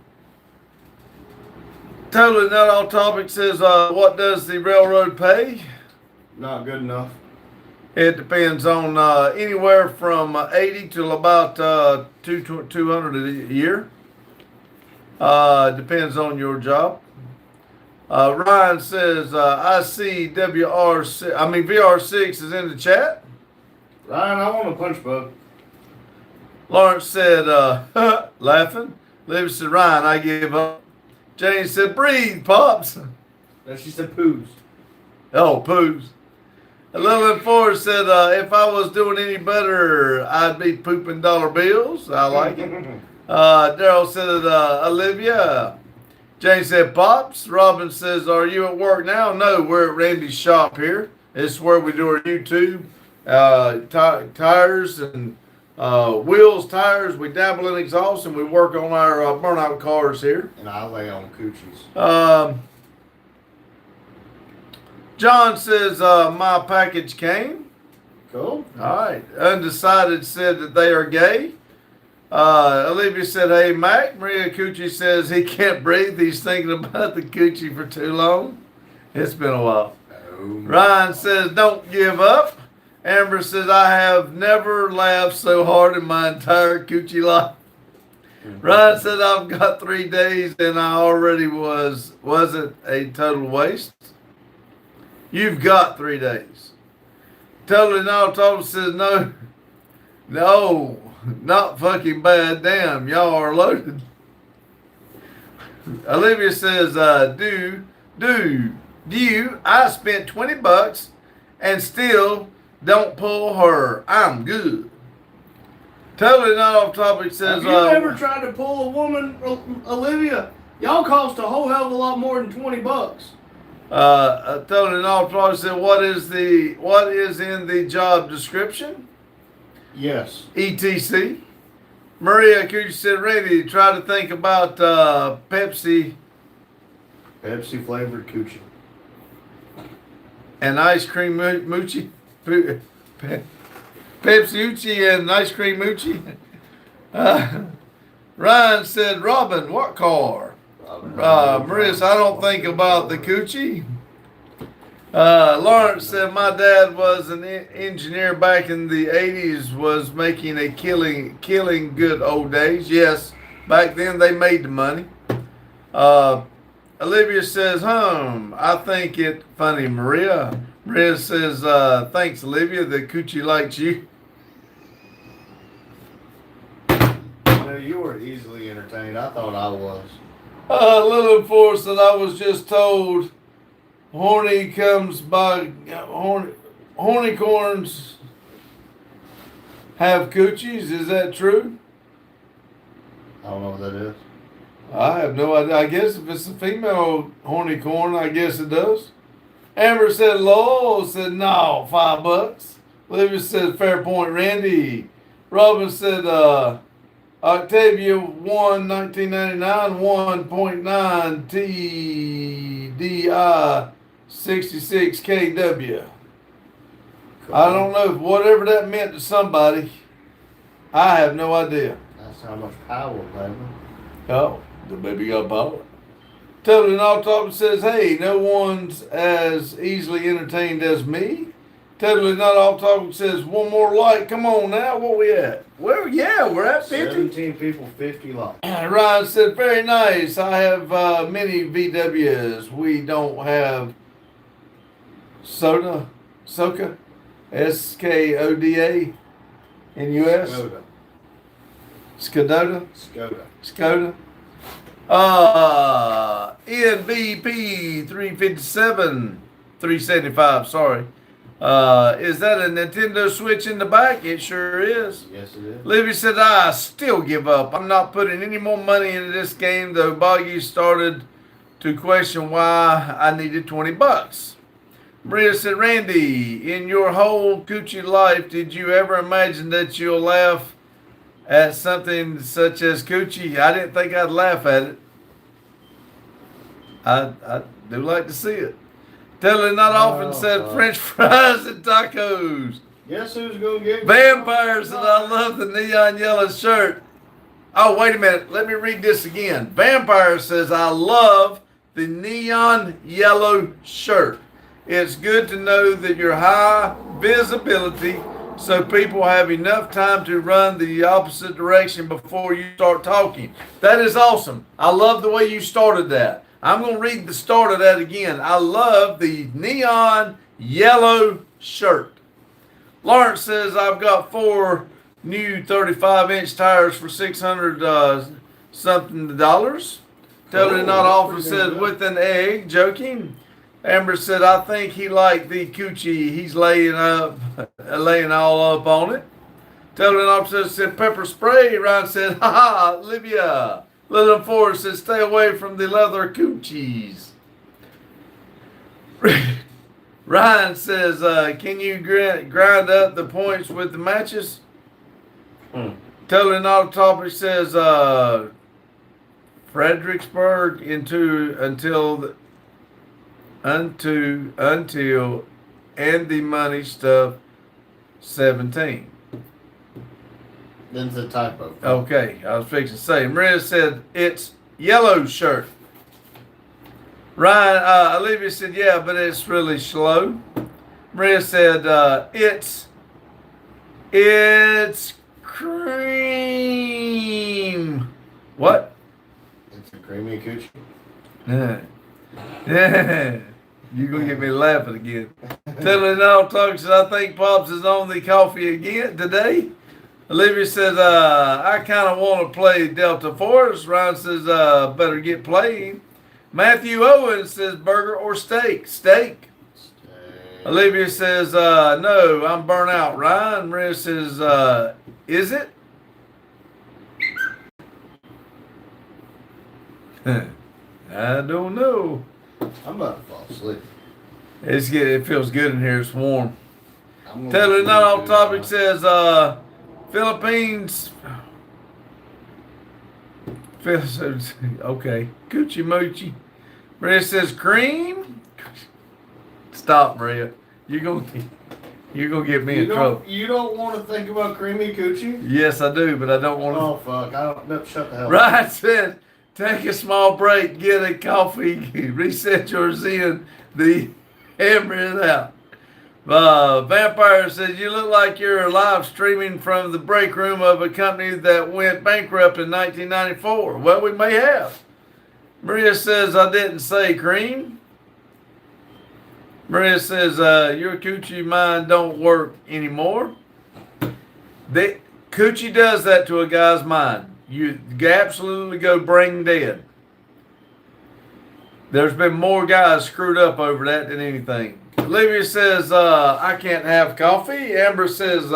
not off topic says, what does the railroad pay? Not good enough. It depends on anywhere from 80 to about 200 a year. Depends on your job. Ryan says, I see VR6 is in the chat. Ryan, I want a punch bug. Lawrence said, laughing. Livy said, Ryan, I give up. Jane said, breathe, Pops. Then she said poos. Oh, poos. Lillian Ford said, if I was doing any better, I'd be pooping dollar bills. I like it. Daryl said, Olivia. Jane said, Pops. Robin says, are you at work now? No, we're at Randy's shop here. This is where we do our YouTube. Tires and wheels, tires. We dabble in exhaust and we work on our burnout cars here. And I lay on coochies. John says, my package came. Cool. All right. Undecided said that they are gay. Olivia said, hey, Mac. Maria Cucci says he can't breathe. He's thinking about the coochie for too long. It's been a while. Oh, Ryan says, don't give up. Amber says, I have never laughed so hard in my entire coochie life. Ryan said, I've got 3 days and I already wasn't a total waste. You've got 3 days. Totally not total says, no, not fucking bad. Damn, y'all are loaded. Olivia says, do you, I spent $20 and still don't pull her. I'm good. Totally not off topic says, have you ever tried to pull a woman, Olivia? Y'all cost a whole hell of a lot more than $20. Totally not off topic said, what is in the job description? Yes. ETC. Maria Cucci said, Randy, try to think about Pepsi Flavored coochie. and ice cream moochie. Pepsi Uchi and ice cream moochie. Ryan said, Robin, what car? Marissa, I don't think about the coochie. Lawrence said, my dad was an engineer back in the 80s, was making a killing good old days. Yes, back then they made the money. Olivia says, I think it funny, Maria. Maria says, thanks, Olivia. The coochie likes you. No, you were easily entertained. I thought I was. Lillian Ford said, I was just told horny comes by, horny corns have coochies. Is that true? I don't know what that is. I have no idea. I guess if it's a female horny corn, I guess it does. Amber said, Lowell said, no, $5. Olivia said, fair point, Randy. Robin said, Octavia 1, 1999, 1.9 TDI 66 KW. I don't know if whatever that meant to somebody. I have no idea. That's how much power, baby. Oh, the baby got power. Totally Not Talking says, hey, no one's as easily entertained as me. Totally Not Off Topic says, one more like. Come on now, what we at? Well, yeah, we're at 50. 17 people, 50 likes. Ryan said, very nice. I have many VWs. We don't have Soka, SKODA in US. Skoda. Skoda. NVP 375, sorry. Is that a Nintendo Switch in the back? It sure is. Yes, it is. Livy said, I still give up. I'm not putting any more money into this game, though Boggy started to question why I needed $20. Maria said, Randy, in your whole coochie life, did you ever imagine that you'll laugh at something such as coochie? I didn't think I'd laugh at it. I do like to see it. Totally not often said French fries and tacos. Guess who's gonna get Vampires, and I love the neon yellow shirt. Oh, wait a minute. Let me read this again. Vampire says, I love the neon yellow shirt. It's good to know that you're high visibility so people have enough time to run the opposite direction before you start talking. That is awesome. I love the way you started that. I'm going to read the start of that again. I love the neon yellow shirt. Lawrence says, I've got 4 new 35-inch tires for $600 something dollars. Totally not often said with an egg, joking. Amber said, I think he liked the coochie. He's laying all up on it. Totally not said pepper spray. Ryan said, ha ha, Olivia. Little Forrest says, stay away from the leather coochies. Ryan says, can you grind up the points with the matches? Totally not topic says, Fredericksburg until and the money stuff 17. Then it's a typo. Okay, I was fixing to say. Maria said it's yellow shirt. Ryan, Olivia said, yeah, but it's really slow. Maria said, it's cream. What? It's a creamy coochie. Yeah. You're going to get me laughing again. Telling all talks that I think Pops is on the coffee again today. Olivia says, I kind of want to play Delta Force. Ryan says, better get playing. Matthew Owens says, burger or steak? Steak. Olivia says, no, I'm burnt out. Ryan Maria says, is it? I don't know. I'm about to fall asleep. It feels good in here. It's warm. Taylor Not Off Topic says, Philippines. Okay. Coochie Moochie. Maria says cream. Stop, Maria. You're gonna get me in trouble. You don't want to think about creamy coochie? Yes, I do, but I don't want to. Oh fuck! I don't. No, shut the hell up. Ryan said, take a small break, get a coffee, reset your zen, the hammer it out. Vampire says, you look like you're live streaming from the break room of a company that went bankrupt in 1994. Well, we may have. Maria says, I didn't say cream. Maria says, your coochie mind don't work anymore. Coochie does that to a guy's mind. You absolutely go brain dead. There's been more guys screwed up over that than anything. Olivia says, I can't have coffee. Amber says,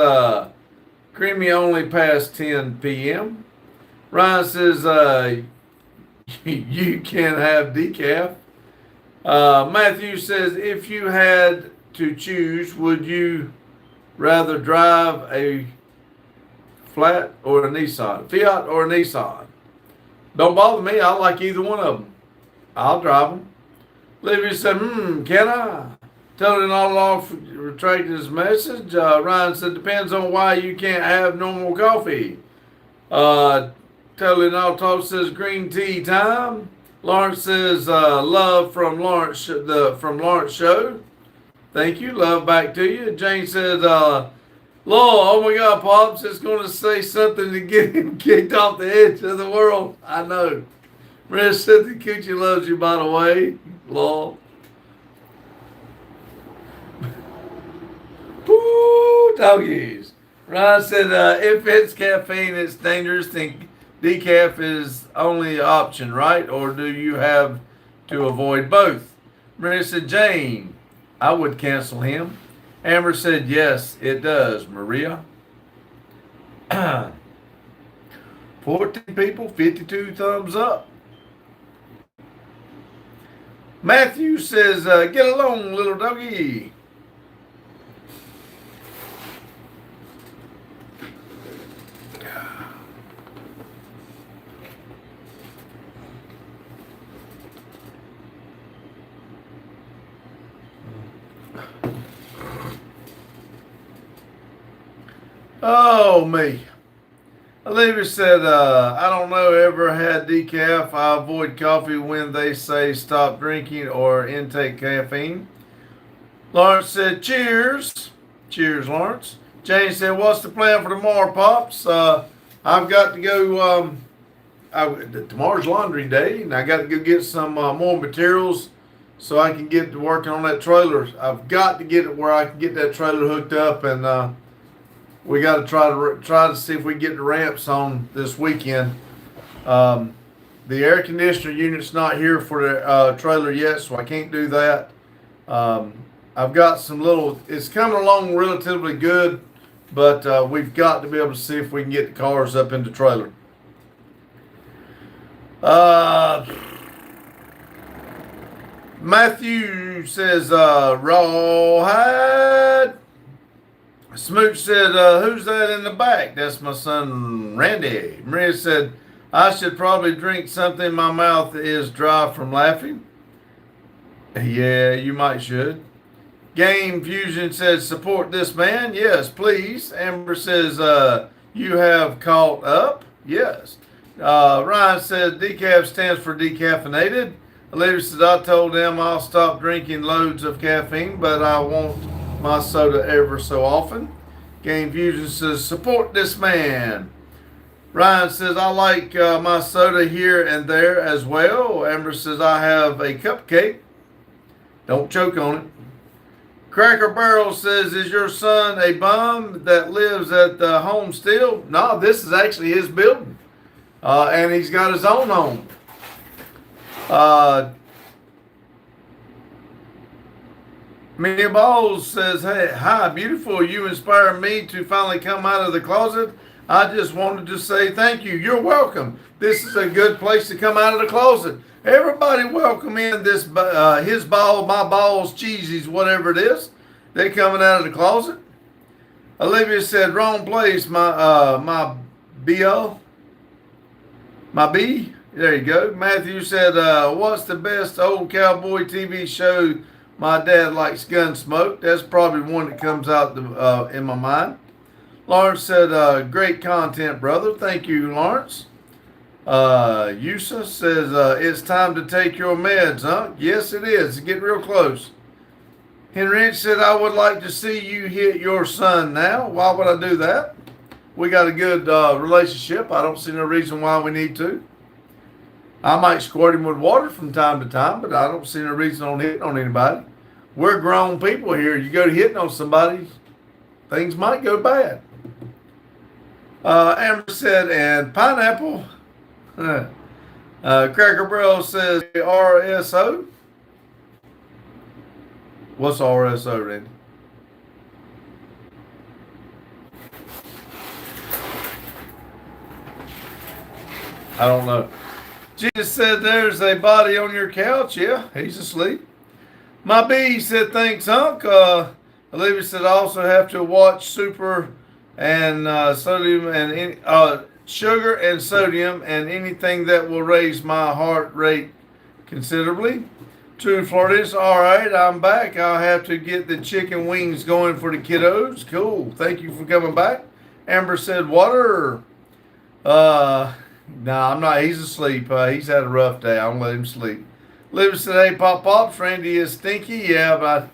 creamy only past 10 p.m. Ryan says, you can't have decaf. Matthew says, if you had to choose, would you rather drive a Fiat or a Nissan? Fiat or a Nissan? Don't bother me. I like either one of them. I'll drive them. Olivia said, can I? Telling all off, retracted his message. Ryan said, depends on why you can't have normal coffee. Telling all talk says, green tea time. Lawrence says, love from Lawrence, from Lawrence show. Thank you. Love back to you. Jane says, Lord, oh my God, Pops is going to say something to get him kicked off the edge of the world. I know. Maria said the coochie loves you, by the way. Lord. Woo, doggies. Ryan said, if it's caffeine, it's dangerous. Think decaf is only option, right? Or do you have to avoid both? Maria said, Jane, I would cancel him. Amber said, yes, it does, Maria. 14 people, 52 thumbs up. Matthew says, get along, little doggy. Oh, me. Olivia said, I don't know, ever had decaf. I avoid coffee when they say stop drinking or intake caffeine. Lawrence said, cheers. Cheers, Lawrence. Jane said, what's the plan for tomorrow, Pops? I've got to go, tomorrow's laundry day, and I got to go get some more materials so I can get to working on that trailer. I've got to get it where I can get that trailer hooked up, and we got to try to see if we can get the ramps on this weekend. The air conditioner unit's not here for the trailer yet, so I can't do that. I've got some it's coming along relatively good, but we've got to be able to see if we can get the cars up in the trailer. Matthew says, rawhide. Smooch said, who's that in the back? That's my son, Randy. Maria said, I should probably drink something. My mouth is dry from laughing. Yeah, you might should. Game Fusion says, support this man. Yes, please. Amber says, you have caught up. Yes. Ryan says, decaf stands for decaffeinated. Olivia says, I told them I'll stop drinking loads of caffeine, but I want my soda ever so often. Game Fusion says, support this man. Ryan says, I like my soda here and there as well. Amber says, I have a cupcake. Don't choke on it. Cracker Barrel says, is your son a bum that lives at the home still? No, this is actually his building. And he's got his own home. Minnie Balls says, hey, hi, beautiful. You inspired me to finally come out of the closet. I just wanted to say thank you. You're welcome. This is a good place to come out of the closet. Everybody welcome in this, his ball, my balls, cheesies, whatever it is. They coming out of the closet. Olivia said, wrong place, my B.O. My B. There you go. Matthew said, what's the best old cowboy TV show? My dad likes Gunsmoke. That's probably one that comes out in my mind. Lawrence said, great content, brother. Thank you, Lawrence. Yusa says, it's time to take your meds, huh? Yes, it is. It's getting real close. Henriette said, I would like to see you hit your son now. Why would I do that? We got a good relationship. I don't see no reason why we need to. I might squirt him with water from time to time, but I don't see no reason on hitting on anybody. We're grown people here. You go to hitting on somebody, things might go bad. Amber said, and pineapple. Cracker Barrel says RSO. What's RSO, Randy? I don't know. Jesus said, there's a body on your couch. Yeah, he's asleep. My B said, thanks, Hunk. Olivia said, I also have to watch super and sodium and sugar and sodium and anything that will raise my heart rate considerably. True Floridians, all right, I'm back. I'll have to get the chicken wings going for the kiddos. Cool. Thank you for coming back. Amber said, water. No, I'm not. He's asleep. He's had a rough day. I'm gonna let him sleep. Olivia said, hey, Pops, Randy is stinky. Yeah, but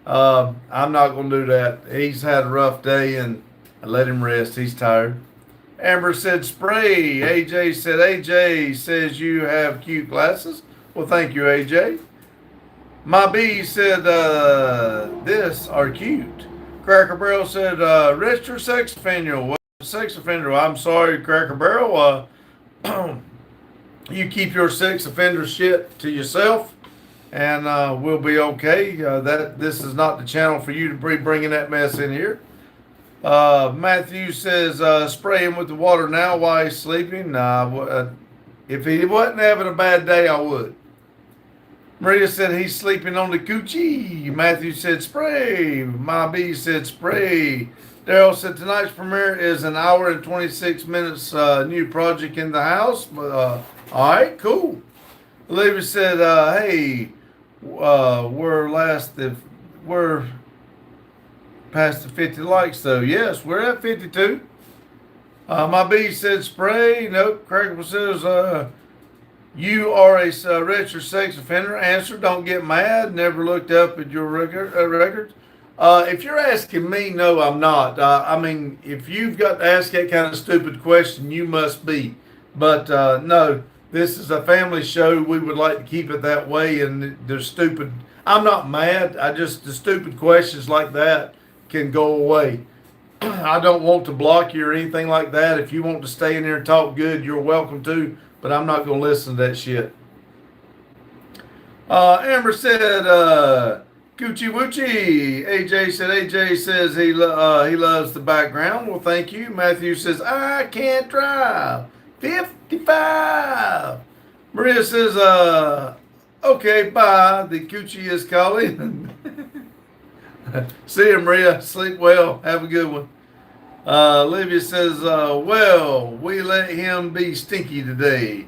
I'm not going to do that. He's had a rough day, and I let him rest. He's tired. Amber said, spray. AJ said, AJ says you have cute glasses. Well, thank you, AJ. My B said, this are cute. Cracker Barrel said, register sex offender. Well, sex offender. I'm sorry, Cracker Barrel. You keep your sex offender shit to yourself, and we'll be okay. This is not the channel for you to be bringing that mess in here. Matthew says, spray him with the water now while he's sleeping. If he wasn't having a bad day, I would. Maria said he's sleeping on the coochie. Matthew said spray. My B said spray. Daryl said tonight's premiere is an hour and 26 minutes new project in the house. All right, cool. Olivia said, hey, we're past the 50 likes though. Yes, we're at 52. My B said spray. Nope. Cracker says, you are a registered sex offender. Answer, don't get mad. Never looked up at your records. If you're asking me, no, I'm not. I mean, if you've got to ask that kind of stupid question, you must be. But no, this is a family show. We would like to keep it that way. And the stupid, I'm not mad. The stupid questions like that can go away. I don't want to block you or anything like that. If you want to stay in there and talk good, you're welcome to. But I'm not going to listen to that shit. Amber said, Coochie Woochie. AJ said, AJ says he loves the background. Well, thank you. Matthew says, I can't drive. 55. Maria says, okay, bye. The Coochie is calling. See you, Maria. Sleep well. Have a good one. Olivia says, well, we let him be stinky today.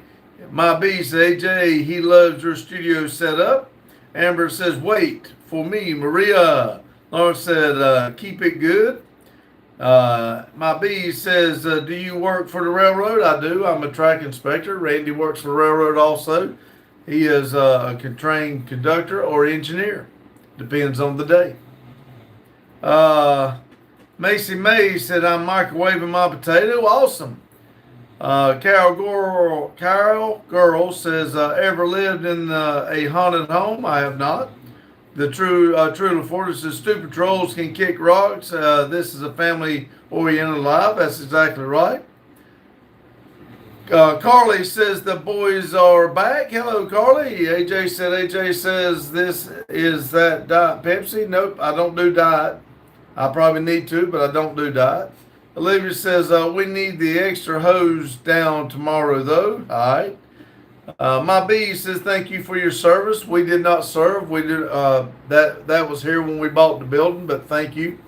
My B says, AJ, he loves your studio setup. Amber says, wait for me, Maria. Laura said, keep it good. My B says, do you work for the railroad? I do. I'm a track inspector. Randy works for the railroad also. He is a trained conductor or engineer. Depends on the day. Macy May said, I'm microwaving my potato. Awesome. Carol Girl says, ever lived in a haunted home? I have not. The True LaForte says, stupid trolls can kick rocks. This is a family-oriented live. That's exactly right. Carly says, the boys are back. Hello, Carly. AJ says, this is that Diet Pepsi. Nope, I don't do diet. I probably need to, but I don't do diet. Olivia says, we need the extra hose down tomorrow, though. All right. My B says, thank you for your service. We did not serve. We did that was here when we bought the building, but thank you.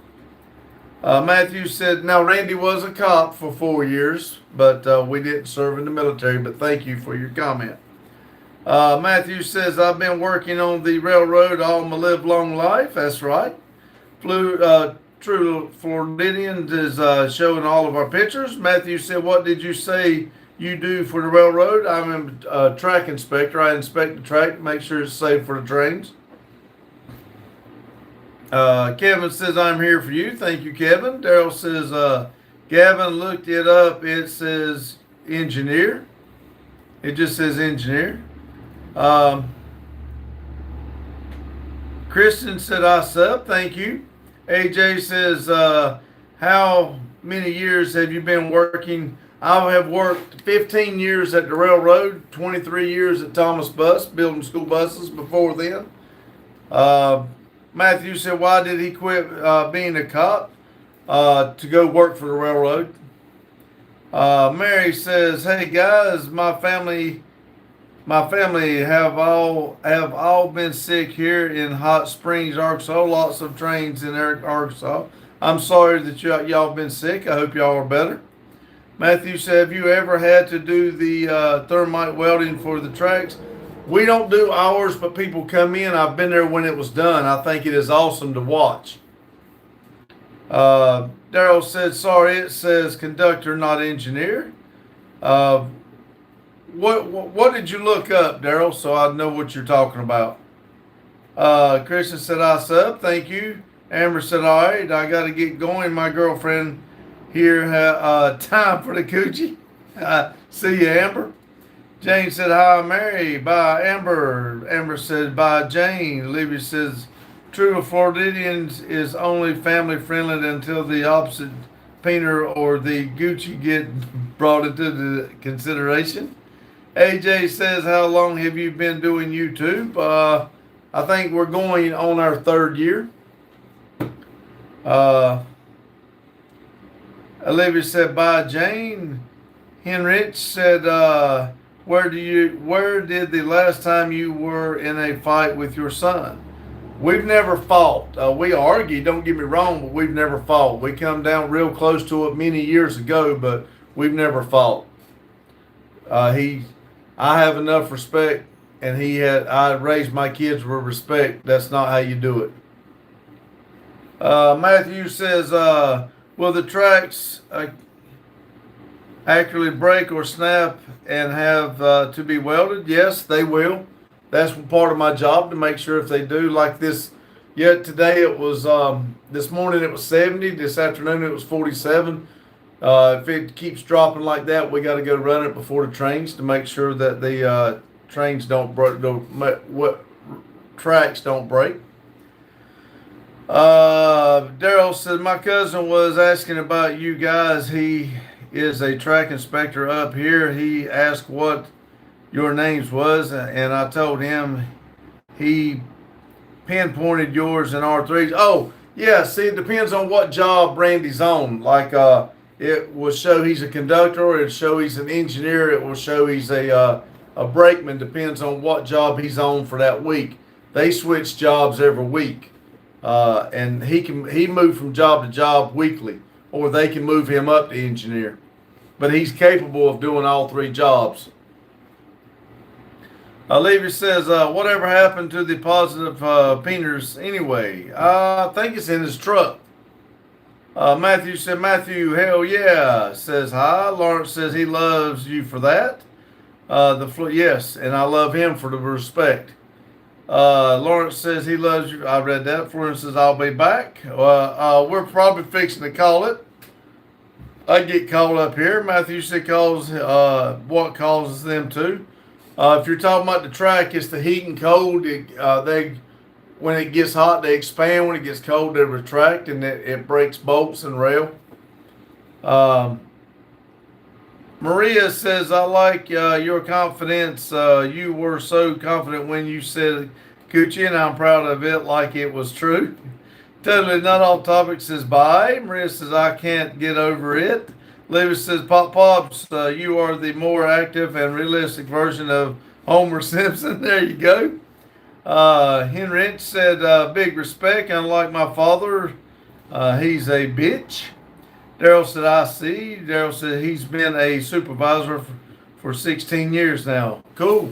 Matthew said, now Randy was a cop for 4 years, but we didn't serve in the military, but thank you for your comment. Matthew says, I've been working on the railroad all my live long life. That's right. True Floridian is showing all of our pictures. Matthew said, what did you say you do for the railroad? I'm a track inspector. I inspect the track, make sure it's safe for the trains. Kevin says, I'm here for you. Thank you, Kevin. Daryl says, Gavin looked it up. It says engineer. It just says engineer. Kristen said, I sub. Thank you. AJ says, how many years have you been working? I have worked 15 years at the railroad, 23 years at Thomas Bus, building school buses before then. Matthew said, why did he quit being a cop? To go work for the railroad. Mary says, hey guys, my family have all been sick here in Hot Springs, Arkansas. Lots of trains in Arkansas. I'm sorry that y'all been sick. I hope y'all are better. Matthew said, have you ever had to do the thermite welding for the tracks? We don't do ours, but people come in. I've been there when it was done. I think it is awesome to watch. Daryl said, sorry, it says conductor, not engineer. What did you look up, Daryl, so I know what you're talking about? Christian said, I sub. Thank you. Amber said, all right, I got to get going. My girlfriend here time for the coochie. See you, Amber. Jane said, hi, Mary. Bye, Amber. Amber said, bye, Jane. Olivia says, True Floridians is only family friendly until the opposite peener or the Gucci get brought into the consideration. AJ says, how long have you been doing YouTube? I think we're going on our 3rd year. Olivia said, bye, Jane. Henrich said, where did the last time you were in a fight with your son? We've never fought. We argue, don't get me wrong, but we've never fought. We come down real close to it many years ago, but we've never fought. I have enough respect, and I raised my kids with respect. That's not how you do it. Matthew says, will the tracks accurately break or snap and have to be welded? Yes, they will. That's part of my job to make sure if they do. Like this, yet today it was, this morning it was 70, this afternoon it was 47. If it keeps dropping like that, we got to go run it before the trains to make sure that the trains don't break, tracks don't break. Daryl said, my cousin was asking about you guys. He is a track inspector up here. He asked what your names was, and I told him. He pinpointed yours and R3's. Oh, yeah, see, it depends on what job Randy's on. Like, it will show he's a conductor, or it'll show he's an engineer. It will show he's a brakeman. Depends on what job he's on for that week. They switch jobs every week. And he moved from job to job weekly, or they can move him up to engineer. But he's capable of doing all 3 jobs. Olivia says, whatever happened to the positive painters anyway? I think it's in his truck. Matthew said, Matthew, hell yeah, says hi. Lawrence says he loves you for that. Yes, and I love him for the respect. Lawrence says he loves you. I read that. Florence says, I'll be back. We're probably fixing to call it. I get called up here. Matthew said what causes them to. If you're talking about the track, it's the heat and cold. When it gets hot, they expand. When it gets cold, they retract, and it breaks bolts and rail. Maria says, I like your confidence. You were so confident when you said Coochie, and I'm proud of it like it was true. Totally not off topic says, bye. Maria says, I can't get over it. Lewis says, Pops, you are the more active and realistic version of Homer Simpson. There you go. Henrich said, big respect. Unlike my father, he's a bitch. Daryl said, I see. Daryl said he's been a supervisor for 16 years now. Cool.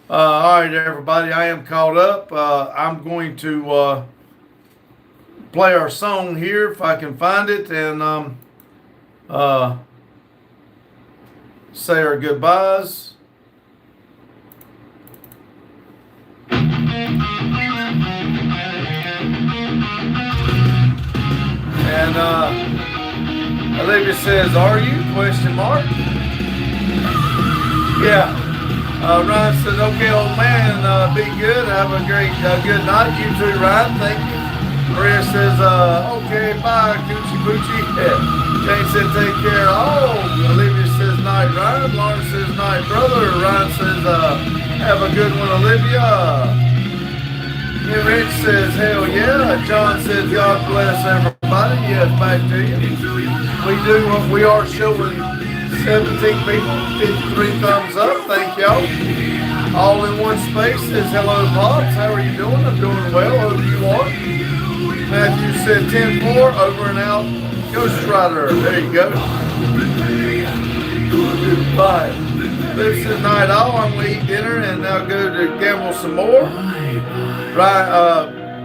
All right, everybody. I am caught up. I'm going to play our song here if I can find it, and say our goodbyes. And Olivia says, are you? Question mark. Yeah. Ryan says, okay, old man, be good. Have a good night. You too, Ryan. Thank you. Maria says, okay, bye, Coochie Poochie. Jane said, take care. Oh, Olivia says, night, Ryan. Lauren says, night, brother. Ryan says, have a good one, Olivia. Rich says, hell yeah. John says, God bless everybody. Yes, back to you. We are showing 17 people, 53 thumbs up. Thank y'all. All in one space says, hello, Pops. How are you doing? I'm doing well. Hope you are. Matthew said 10-4, over and out. Ghost Rider. There you go. Goodbye. This is night all. I'm going to eat dinner and now go to gamble some more. Right,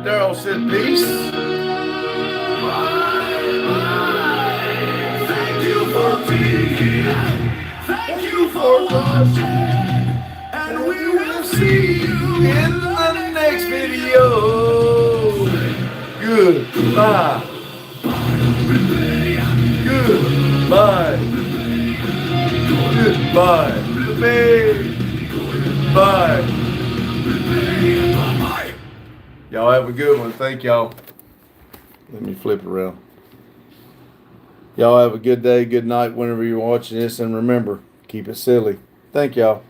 Daryl said peace. Thank you for being. Thank you for watching. And we will see you In the next video. Goodbye. Goodbye. Goodbye. Goodbye. Y'all have a good one. Thank y'all. Let me flip it around. Y'all have a good day, good night whenever you're watching this. And remember, keep it silly. Thank y'all.